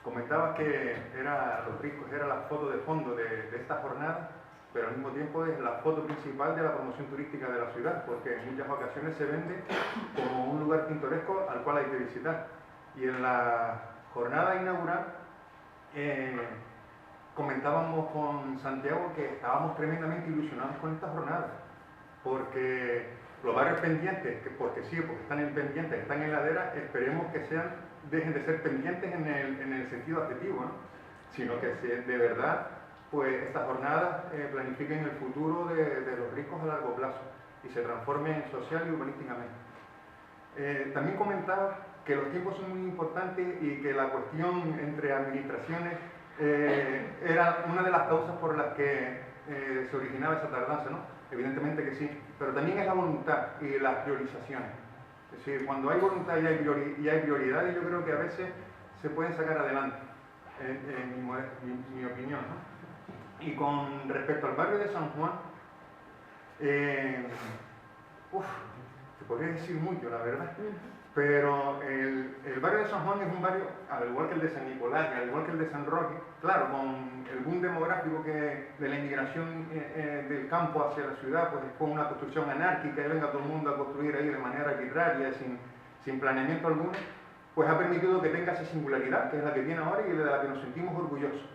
Comentabas que Los Riscos era la foto de fondo de esta jornada, pero al mismo tiempo es la foto principal de la promoción turística de la ciudad, porque en muchas ocasiones se vende como un lugar pintoresco al cual hay que visitar. Y en la jornada inaugural comentábamos con Santiago que estábamos tremendamente ilusionados con esta jornada, porque los barrios pendientes, porque están en pendientes, están en ladera, esperemos que dejen de ser pendientes en el sentido afectivo, ¿no? Sino que de verdad, pues estas jornadas planifiquen el futuro de los Riscos a largo plazo y se transformen social y urbanísticamente. También comentaba que los tiempos son muy importantes y que la cuestión entre administraciones era una de las causas por las que se originaba esa tardanza, ¿no? Evidentemente que sí, pero también es la voluntad y las priorizaciones. Es decir, cuando hay voluntad y hay prioridades, yo creo que a veces se pueden sacar adelante, en mi opinión, ¿no? Y con respecto al barrio de San Juan, se podría decir mucho, la verdad. Pero el barrio de San Juan es un barrio, al igual que el de San Nicolás, al igual que el de San Roque, claro, con el boom demográfico de la inmigración del campo hacia la ciudad, pues fue una construcción anárquica y venga todo el mundo a construir ahí de manera arbitraria, sin planeamiento alguno, pues ha permitido que tenga esa singularidad, que es la que tiene ahora y de la que nos sentimos orgullosos.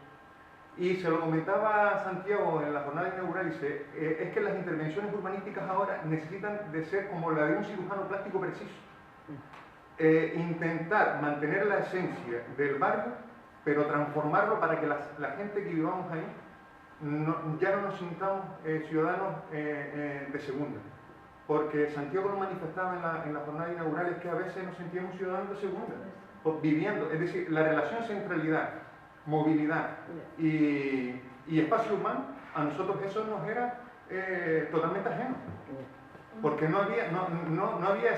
Y se lo comentaba Santiago en la jornada inaugural, dice, es que las intervenciones urbanísticas ahora necesitan de ser como la de un cirujano plástico preciso. Intentar mantener la esencia del barrio, pero transformarlo para que la gente que vivamos ahí ya no nos sintamos ciudadanos de segunda. Porque Santiago lo manifestaba en la jornada inaugural, es que a veces nos sentíamos ciudadanos de segunda, viviendo, es decir, la relación centralidad, movilidad y y espacio humano, a nosotros eso nos era totalmente ajeno. Porque no había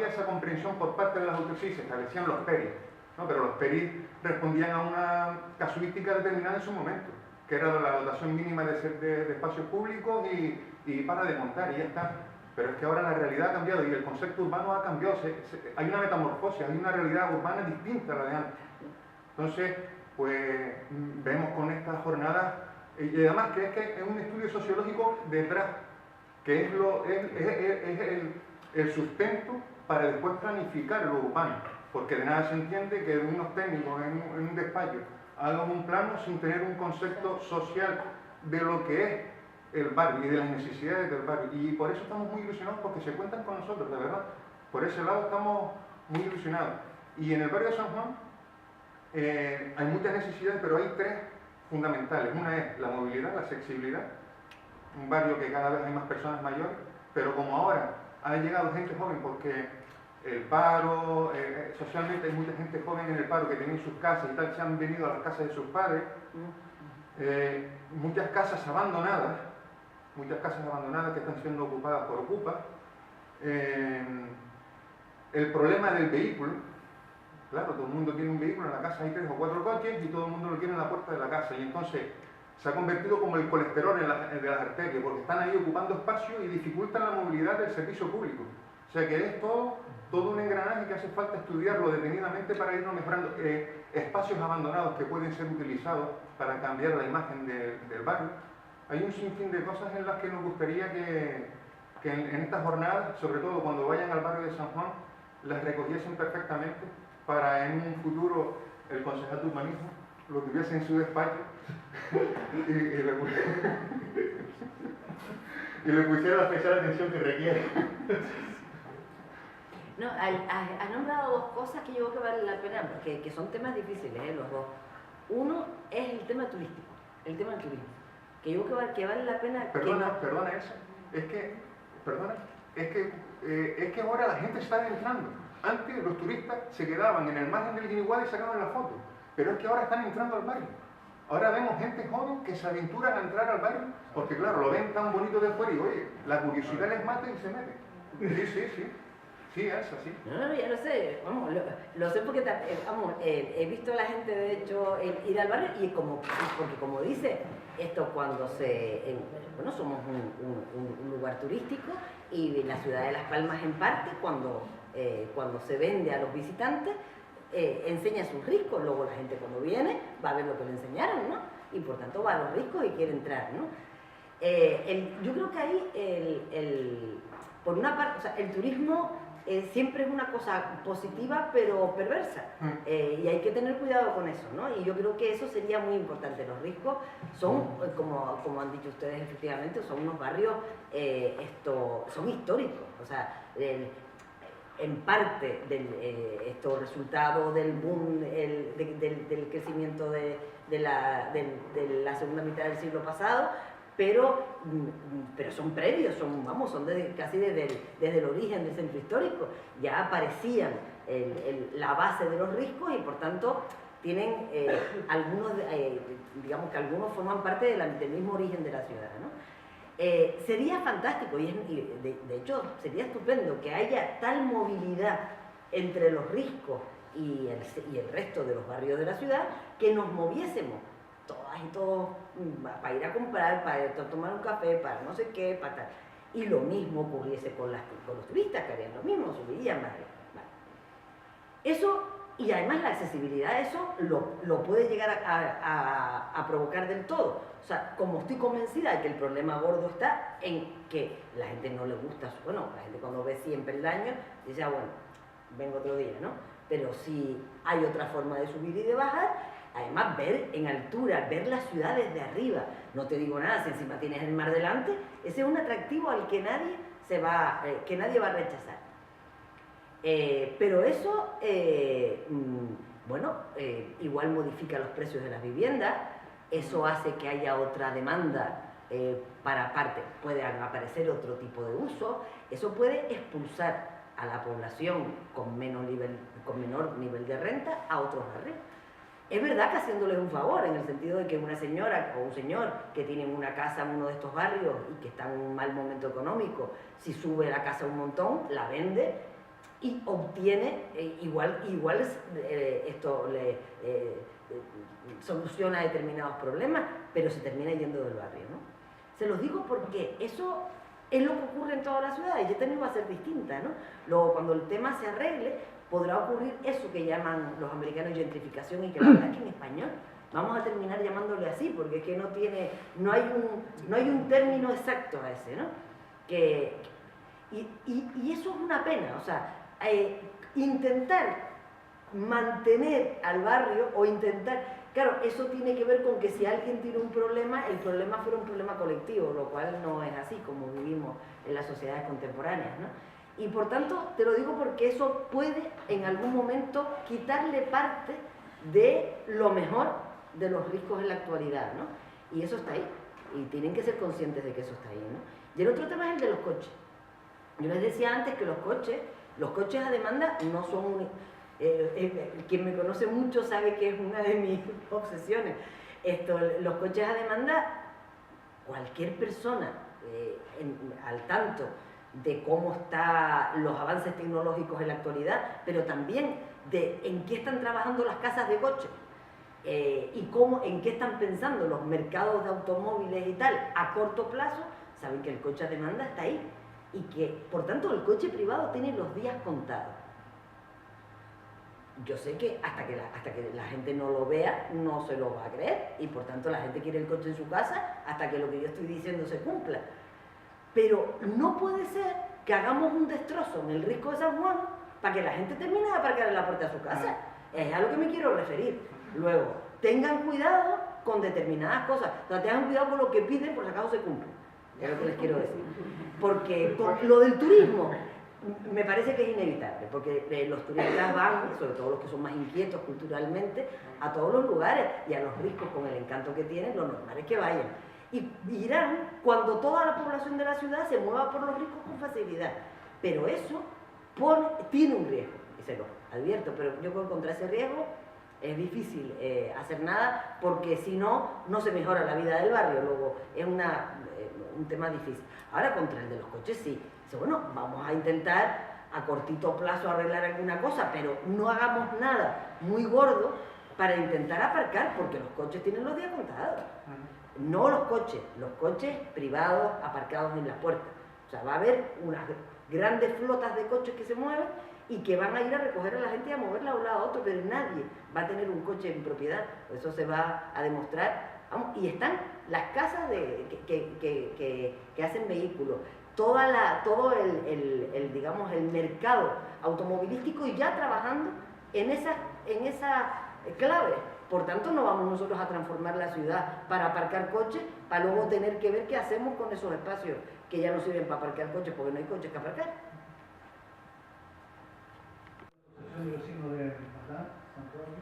esa comprensión por parte de las autoridades, se establecían los PERI, ¿no? Pero los PERI respondían a una casuística determinada en su momento, que era la dotación mínima de espacios públicos y para de contar y ya está. Pero es que ahora la realidad ha cambiado y el concepto urbano ha cambiado, hay una metamorfosis, hay una realidad urbana distinta a la de antes. Entonces, pues vemos con estas jornadas, y además que es un estudio sociológico detrás, que es el sustento para después planificar lo urbano, porque de nada se entiende que unos técnicos en un despacho hagan un plano sin tener un concepto social de lo que es el barrio y de las necesidades del barrio, y por eso estamos muy ilusionados porque se cuentan con nosotros, de verdad, por ese lado estamos muy ilusionados. Y en el barrio de San Juan hay muchas necesidades, pero hay tres fundamentales. Una es la movilidad, la accesibilidad, un barrio que cada vez hay más personas mayores, pero como ahora ha llegado gente joven porque el paro, socialmente hay mucha gente joven en el paro que tienen sus casas y tal, se han venido a las casas de sus padres, muchas casas abandonadas que están siendo ocupadas por Ocupa, el problema del vehículo, claro, todo el mundo tiene un vehículo, en la casa hay 3 o 4 coches y todo el mundo lo quiere en la puerta de la casa, y entonces se ha convertido como el colesterol de las arterias, porque están ahí ocupando espacio y dificultan la movilidad del servicio público. O sea que es todo un engranaje que hace falta estudiarlo detenidamente para irnos mejorando. Espacios abandonados que pueden ser utilizados para cambiar la imagen del barrio. Hay un sinfín de cosas en las que nos gustaría que en estas jornadas, sobre todo cuando vayan al barrio de San Juan, las recogiesen perfectamente para en un futuro el concejal de urbanismo lo tuviese en su despacho y le pusiera la especial atención que requiere. No, has nombrado dos cosas que yo creo que vale la pena, porque que son temas difíciles, los dos. Uno es el tema turístico, el tema del turismo, que yo creo que vale la pena... Perdona eso, es que ahora la gente está entrando. Antes los turistas se quedaban en el margen del Guiniguada y sacaban la foto, pero es que ahora están entrando al barrio. Ahora vemos gente joven que se aventura a entrar al barrio, porque claro, lo ven tan bonito de fuera y oye, la curiosidad les mata y se mete. Sí, es así. No, ya lo sé, vamos, lo sé porque vamos, he visto a la gente de hecho ir al barrio y porque como dice, esto cuando somos un lugar turístico y la ciudad de Las Palmas en parte, cuando se vende a los visitantes, enseña sus riscos, luego la gente cuando viene va a ver lo que le enseñaron, ¿no? Y por tanto va a los riscos y quiere entrar, ¿no? Yo creo que ahí, por una parte, o sea, el turismo siempre es una cosa positiva pero perversa, y hay que tener cuidado con eso, ¿no? Y yo creo que eso sería muy importante. Los riscos son, como han dicho ustedes efectivamente, son unos barrios, son históricos, o sea, en parte resultado del boom, del crecimiento de la segunda mitad del siglo pasado, pero son previos, son casi desde el origen del centro histórico. Ya aparecían la base de los riscos y por tanto tienen algunos, digamos que algunos forman parte del mismo origen de la ciudad, ¿no? Sería fantástico y de hecho sería estupendo que haya tal movilidad entre los riscos y el resto de los barrios de la ciudad que nos moviésemos todas y todos para ir a comprar, para ir a tomar un café, para no sé qué, para tal. Y lo mismo ocurriese con los turistas, que harían lo mismo, subirían más. Vale. Eso, y además la accesibilidad, eso lo puede llegar a provocar del todo. O sea, como estoy convencida de que el problema gordo está en que la gente no le gusta, la gente cuando ve siempre el daño, dice, bueno, vengo otro día, ¿no? Pero si hay otra forma de subir y de bajar, además ver en altura, ver la ciudad desde arriba, no te digo nada, si encima tienes el mar delante, ese es un atractivo al que nadie va a rechazar. Pero eso, igual modifica los precios de las viviendas, eso hace que haya otra demanda para aparte, puedan aparecer otro tipo de uso, eso puede expulsar a la población con menor nivel de renta a otros barrios. Es verdad que haciéndoles un favor, en el sentido de que una señora o un señor que tienen una casa en uno de estos barrios y que está en un mal momento económico, si sube la casa un montón, la vende y obtiene, esto le soluciona determinados problemas, pero se termina yendo del barrio, ¿no? Se los digo porque eso es lo que ocurre en todas las ciudades, y esta también va a ser distinta, ¿no? Luego, cuando el tema se arregle, podrá ocurrir eso que llaman los americanos gentrificación, y que la verdad es que en español vamos a terminar llamándole así, porque es que no hay un término exacto a ese, ¿no? Y eso es una pena, o sea, intentar mantener al barrio o claro, eso tiene que ver con que si alguien tiene un problema, el problema fuera un problema colectivo, lo cual no es así como vivimos en las sociedades contemporáneas, ¿no? Y por tanto, te lo digo porque eso puede en algún momento quitarle parte de lo mejor de los ricos en la actualidad, ¿no? Y eso está ahí, y tienen que ser conscientes de que eso está ahí, ¿no? Y el otro tema es el de los coches. Yo les decía antes que los coches a demanda no son quien me conoce mucho sabe que es una de mis obsesiones. Los coches a demanda, cualquier persona al tanto de cómo están los avances tecnológicos en la actualidad, pero también de en qué están trabajando las casas de coches y en qué están pensando los mercados de automóviles y tal a corto plazo, saben que el coche a demanda está ahí y que, por tanto, el coche privado tiene los días contados. Yo sé que hasta que la gente no lo vea, no se lo va a creer, y por tanto la gente quiere el coche en su casa hasta que lo que yo estoy diciendo se cumpla. Pero no puede ser que hagamos un destrozo en el Risco de San Juan para que la gente termine de aparcar en la puerta de su casa. Es a lo que me quiero referir. Luego, tengan cuidado con determinadas cosas. O sea, tengan cuidado con lo que piden, por si acaso se cumple. Es lo que les quiero decir. Porque con lo del turismo me parece que es inevitable, porque los turistas van, sobre todo los que son más inquietos culturalmente, a todos los lugares, y a los ricos, con el encanto que tienen, lo normal es que vayan. Y irán cuando toda la población de la ciudad se mueva por los ricos con facilidad. Pero eso tiene un riesgo, y se lo advierto, pero yo creo que contra ese riesgo es difícil hacer nada, porque si no, no se mejora la vida del barrio. Luego es un tema difícil. Ahora, contra el de los coches sí. Bueno, vamos a intentar a cortito plazo arreglar alguna cosa, pero no hagamos nada muy gordo para intentar aparcar, porque los coches tienen los días contados. No los coches privados aparcados en las puertas. O sea, va a haber unas grandes flotas de coches que se mueven y que van a ir a recoger a la gente y a moverla de un lado a otro, pero nadie va a tener un coche en propiedad. Eso se va a demostrar. Vamos, y están las casas que hacen vehículos, todo digamos, el mercado automovilístico y ya trabajando en esa clave. Por tanto, no vamos nosotros a transformar la ciudad para aparcar coches, para luego tener que ver qué hacemos con esos espacios que ya no sirven para aparcar coches, porque no hay coches que aparcar. Soy vecino de Matán, San Roque.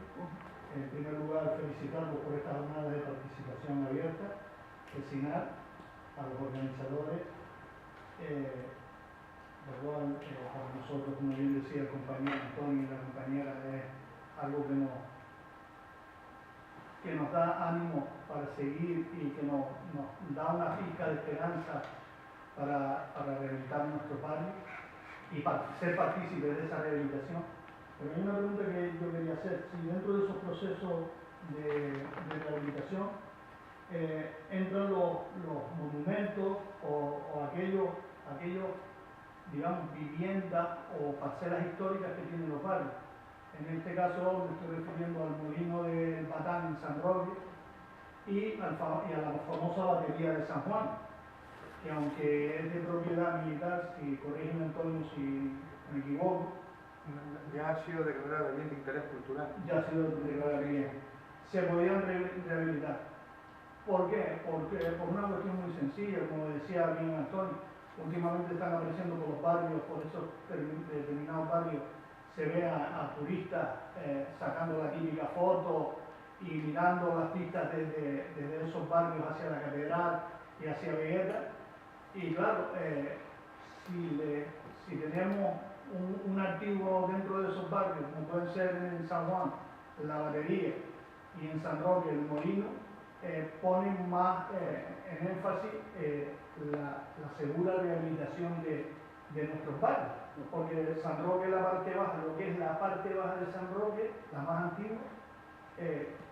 En primer lugar, felicitarlos por estas jornadas de participación abierta, vecinal, a los organizadores. Para nosotros, como bien decía el compañero Antonio y la compañera, es algo que nos da ánimo para seguir y que nos da una pizca de esperanza para rehabilitar nuestros barrios y para ser partícipes de esa rehabilitación. Pero hay una pregunta que yo quería hacer: si dentro de esos procesos de rehabilitación entran los monumentos o aquellos, digamos, viviendas o parcelas históricas que tienen los barrios. En este caso me estoy refiriendo al molino de Batán en San Roque y a la famosa batería de San Juan, que aunque es de propiedad militar, si corrígeme Antonio si me equivoco, ya ha sido declarada bien de interés cultural. Ya ha sido declarada bien. Se podían rehabilitar. ¿Por qué? Porque por una cuestión muy sencilla, como decía bien Antonio, últimamente están apareciendo por los barrios, por esos determinados barrios, se ve a turistas sacando la típica foto y mirando las pistas desde esos barrios hacia la catedral y hacia Vegeta. Y claro, si tenemos un activo dentro de esos barrios, como pueden ser en San Juan, la batería, y en San Roque, el Molino, ponen más en énfasis la segura rehabilitación de nuestros barrios, porque San Roque es la parte baja, lo que es la parte baja de San Roque, la más antigua,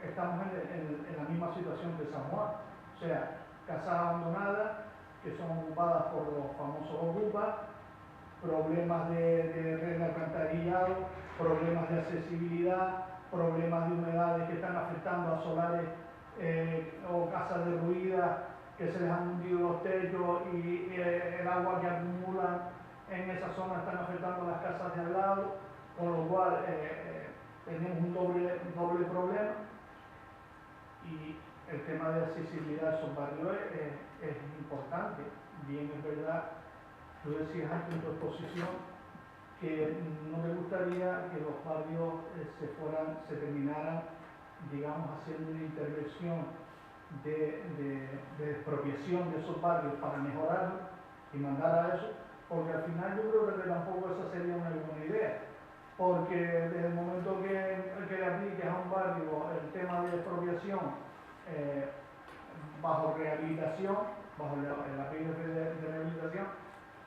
estamos en la misma situación que San Juan, o sea, casas abandonadas que son ocupadas por los famosos ocupas, problemas de red de alcantarillado, problemas de accesibilidad, problemas de humedades que están afectando a solares o casas derruidas que se les han hundido los techos y el agua que acumulan en esa zona están afectando a las casas de al lado, con lo cual tenemos un doble problema. Y el tema de accesibilidad de esos barrios es importante. Bien, es verdad, tú decías antes en tu exposición que no me gustaría que los barrios se terminaran, digamos, haciendo una intervención de expropiación de esos barrios para mejorarlos y mandar a eso, porque al final yo creo que tampoco esa sería una buena idea, porque desde el momento que le apliques a un barrio el tema de expropiación bajo rehabilitación, bajo la ley de rehabilitación,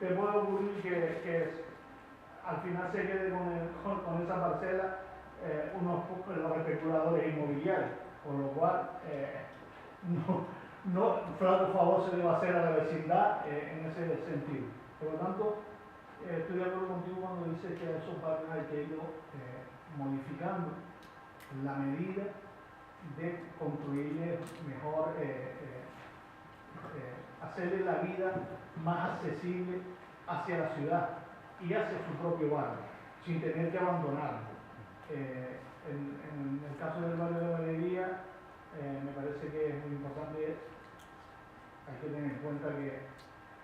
te puede ocurrir que al final se quede con esa parcela los especuladores inmobiliarios, con lo cual no flaco favor se le va a hacer a la vecindad en ese sentido. Por lo tanto, estoy de acuerdo contigo cuando dices que a esos barrios hay que ir modificando la medida de construirles mejor, hacerle la vida más accesible hacia la ciudad y hacia su propio barrio, sin tener que abandonarlo. En el caso del barrio de Galería, me parece que es muy importante, hay que tener en cuenta que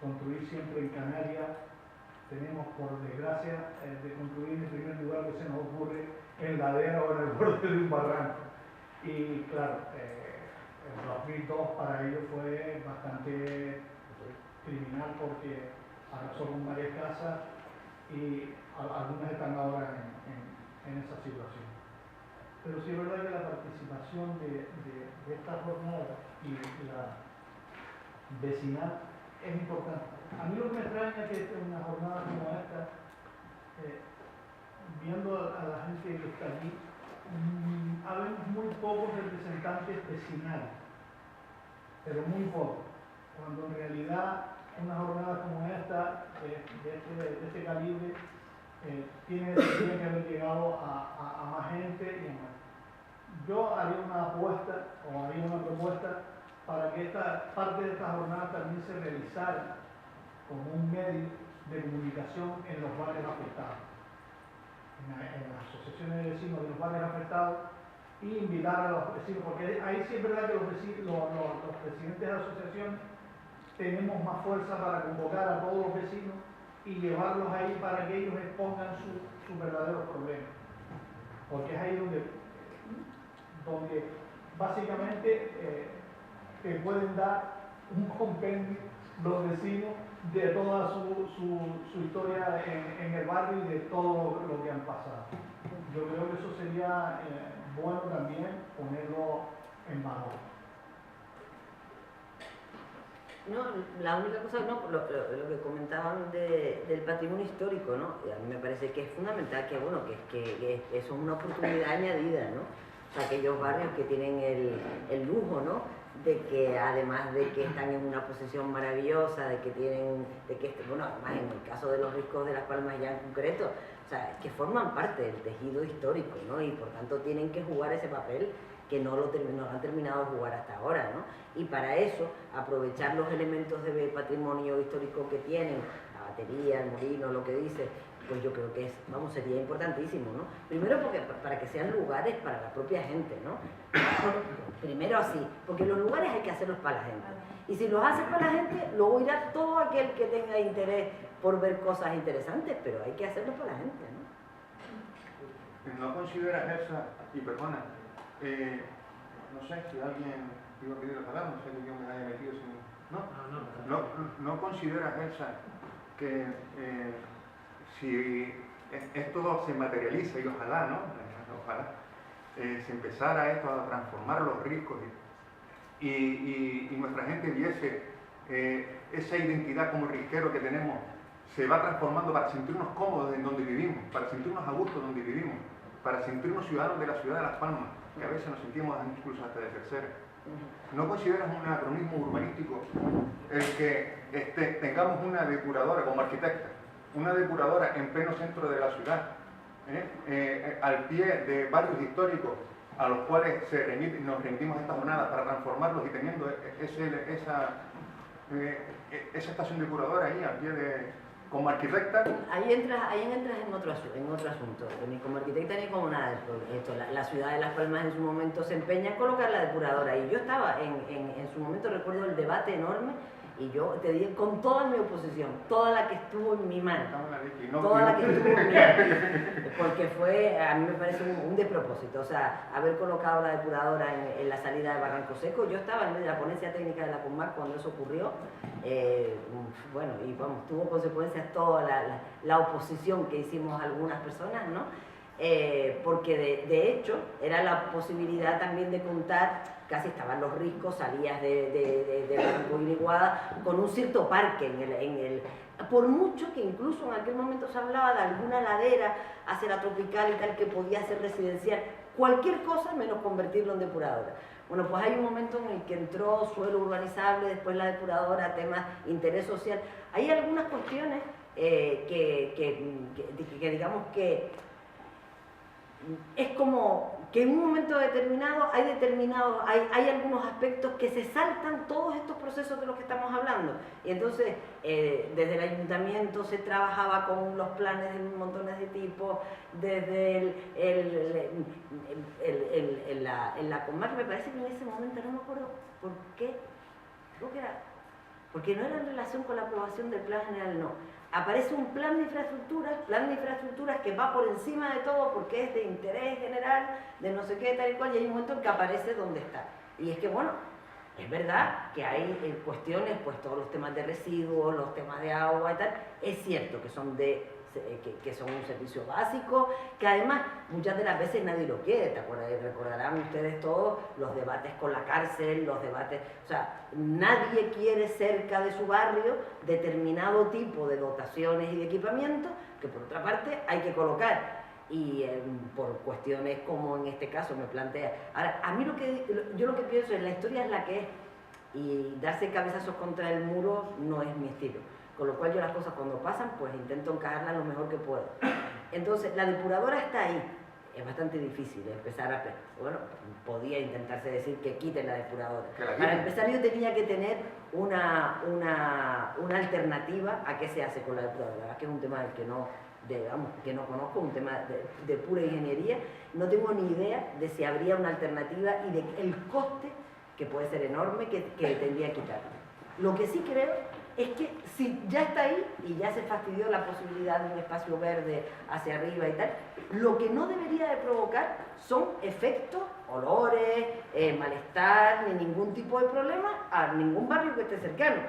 construir siempre en Canarias, tenemos por desgracia de construir en primer lugar que se nos ocurre en ladera o en el borde de un barranco. Y claro, el 2002 para ellos fue bastante criminal porque arrasó con varias casas y algunas están ahora en esa situación. Pero sí es verdad que la participación de esta jornada y la vecinal es importante. A mí lo que me extraña es que en una jornada como esta, viendo a la gente que está allí, habemos muy pocos representantes vecinales, pero muy pocos, cuando en realidad una jornada como esta, de este calibre, tiene que haber llegado a más gente y a más. Yo haría una apuesta o haría una propuesta para que esta parte de esta jornada también se realizara como un medio de comunicación en los barrios afectados, en las asociaciones de vecinos de los barrios afectados, y invitar a los vecinos, porque ahí sí es verdad que los presidentes de asociaciones tenemos más fuerza para convocar a todos los vecinos y llevarlos ahí para que ellos expongan sus verdaderos problemas, porque es ahí donde básicamente te pueden dar un compendio los vecinos de toda su historia en el barrio y de todo lo que han pasado. Yo creo que eso sería bueno también ponerlo en valor. No, la única cosa, lo que comentaban del patrimonio histórico, ¿no? Y a mí me parece que es fundamental que, bueno, que eso es una oportunidad añadida, ¿no? O sea, aquellos barrios que tienen el lujo, ¿no? De que además de que están en una posición maravillosa, bueno, además en el caso de los Riscos de Las Palmas ya en concreto, o sea, que forman parte del tejido histórico, ¿no? Y por tanto tienen que jugar ese papel que no lo han terminado de jugar hasta ahora, ¿no? Y para eso, aprovechar los elementos de patrimonio histórico que tienen, la batería, el molino, lo que dice, pues yo creo que sería importantísimo, ¿no? Primero porque para que sean lugares para la propia gente, ¿no? Primero así, porque los lugares hay que hacerlos para la gente. Y si los haces para la gente, luego irá todo aquel que tenga interés por ver cosas interesantes, pero hay que hacerlos para la gente, ¿no? ¿No consideras esa, y perdona, no sé si alguien iba a pedir la palabra, no sé que yo me haya metido sin... ¿No consideras esa que si esto se materializa, y ojalá, ¿no? Ojalá, se empezara esto a transformar los riscos y nuestra gente viese esa identidad como risquero que tenemos, se va transformando para sentirnos cómodos en donde vivimos, para sentirnos a gusto donde vivimos, para sentirnos ciudadanos de la ciudad de Las Palmas, que a veces nos sentimos incluso hasta de tercera. ¿No consideras un anacronismo urbanístico el que tengamos una depuradora como arquitecta, una depuradora en pleno centro de la ciudad, al pie de barrios históricos a los cuales nos rendimos estas jornadas para transformarlos y teniendo esa estación depuradora ahí al pie como arquitecta? Ahí entras en otro asunto, ni como arquitecta ni como nada. La ciudad de Las Palmas en su momento se empeña en colocar la depuradora y yo estaba en su momento, recuerdo el debate enorme, y yo te dije con toda mi oposición, toda la que estuvo en mi mano, toda la que estuvo en mi mano, porque fue, a mí me parece un despropósito, o sea, haber colocado la depuradora en la salida de Barranco Seco. Yo estaba en medio de la ponencia técnica de la CONMAC cuando eso ocurrió, bueno, y vamos, tuvo consecuencias toda la oposición que hicimos algunas personas, ¿no? Porque de hecho era la posibilidad también de contar, casi estaban los riscos, salías de Barranco Guiniguada con un cierto parque por mucho que incluso en aquel momento se hablaba de alguna ladera hacia la Tropical y tal que podía ser residencial, cualquier cosa menos convertirlo en depuradora. Bueno, pues hay un momento en el que entró suelo urbanizable, después la depuradora, temas interés social. Hay algunas cuestiones que digamos que es como que en un momento determinado hay algunos aspectos que se saltan todos estos procesos de los que estamos hablando. Y entonces desde el ayuntamiento se trabajaba con los planes de montones de tipos, desde en la CONMAC, me parece que en ese momento, no me acuerdo por qué, creo que era porque no era en relación con la aprobación del plan general, no. Aparece un plan de infraestructuras que va por encima de todo porque es de interés general, de no sé qué, tal y cual, y hay un momento en que aparece donde está. Y es que, bueno, es verdad que hay cuestiones, pues todos los temas de residuos, los temas de agua y tal, es cierto que son que son un servicio básico, que además muchas de las veces nadie lo quiere. Recordarán ustedes todos los debates con la cárcel, los debates, o sea, nadie quiere cerca de su barrio determinado tipo de dotaciones y de equipamiento que por otra parte hay que colocar. Y por cuestiones como en este caso me plantea. Ahora, a mí yo lo que pienso es la historia es la que es, y darse cabezazos contra el muro no es mi estilo. Con lo cual yo las cosas cuando pasan, pues intento encajarlas lo mejor que puedo. Entonces, la depuradora está ahí. Es bastante difícil empezar a... Bueno, podía intentarse decir que quiten la depuradora. Para empezar yo tenía que tener una alternativa a qué se hace con la depuradora, que es un tema del que no conozco, un tema de pura ingeniería. No tengo ni idea de si habría una alternativa y del coste, que puede ser enorme, que tendría que quitar. Lo que sí creo es que si ya está ahí y ya se fastidió la posibilidad de un espacio verde hacia arriba y tal, lo que no debería de provocar son efectos, olores, malestar, ni ningún tipo de problema a ningún barrio que esté cercano.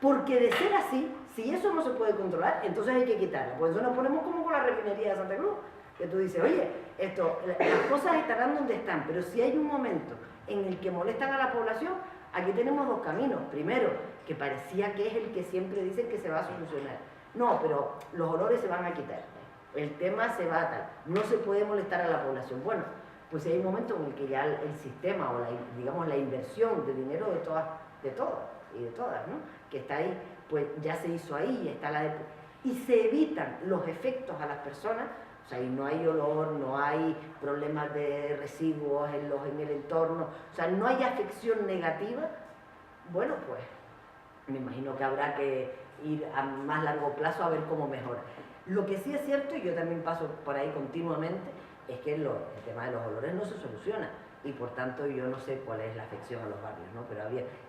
Porque de ser así, si eso no se puede controlar, entonces hay que quitarlo. Por eso nos ponemos como con la refinería de Santa Cruz, que tú dices, oye, las cosas estarán donde están, pero si hay un momento en el que molestan a la población, aquí tenemos dos caminos. Primero, que parecía que es el que siempre dicen que se va a solucionar. No, pero los olores se van a quitar. El tema se va a tal. No se puede molestar a la población. Bueno, pues hay un momento en el que ya el sistema o digamos la inversión de dinero de todas y de todas, ¿no? Que está ahí, pues ya se hizo ahí, está y se evitan los efectos a las personas. O sea, y no hay olor, no hay problemas de residuos en el entorno, o sea, no hay afección negativa. Bueno, pues me imagino que habrá que ir a más largo plazo a ver cómo mejora. Lo que sí es cierto, y yo también paso por ahí continuamente, es que el tema de los olores no se soluciona y por tanto yo no sé cuál es la afección a los barrios, ¿no? Pero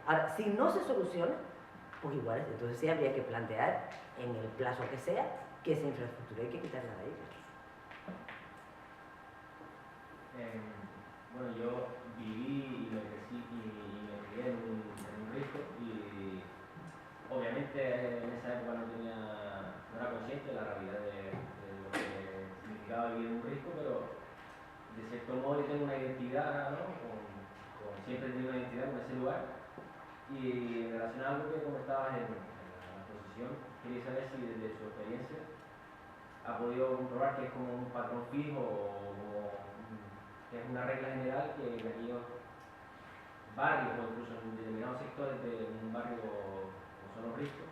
ahora, si no se soluciona, pues igual, entonces sí habría que plantear en el plazo que sea que esa infraestructura hay que quitarla de ahí. Bueno, yo viví y me crecí y me crié en un risco y obviamente en esa época no era consciente de la realidad de lo que significaba vivir en un risco, pero de cierto modo yo tengo una identidad, ¿no? Siempre he tenido una identidad con ese lugar. Y en relación a algo que comentabas en la exposición, quería saber si desde su experiencia ha podido comprobar que es como un patrón fijo o como que es una regla general que en aquellos barrios o incluso en determinados sectores de un barrio como son los ricos,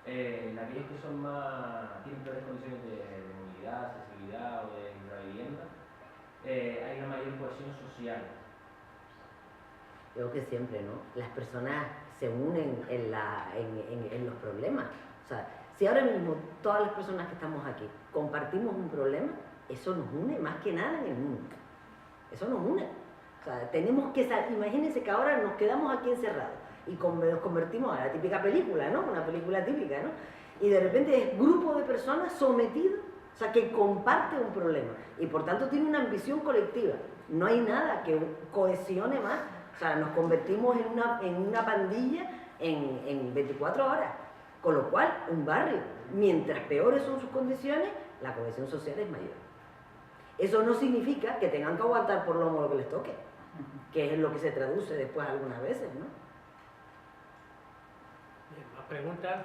en aquellos que son más, tienen peores condiciones de movilidad, accesibilidad o de infravivienda, hay una mayor cohesión social. Creo que siempre, ¿no? Las personas se unen en los problemas. O sea, si ahora mismo todas las personas que estamos aquí compartimos un problema, eso nos une más que nada en el mundo. Eso nos une. O sea, tenemos que salir. Imagínense que ahora nos quedamos aquí encerrados y nos convertimos a la típica película, ¿no? Una película típica, ¿no? Y de repente es grupo de personas sometidos, o sea, que comparte un problema y por tanto tiene una ambición colectiva. No hay nada que cohesione más. O sea, nos convertimos en una pandilla en 24 horas. Con lo cual, un barrio, mientras peores son sus condiciones, la cohesión social es mayor. Eso no significa que tengan que aguantar por lomo lo que les toque, que es lo que se traduce después algunas veces, ¿no? Bien, ¿más preguntas?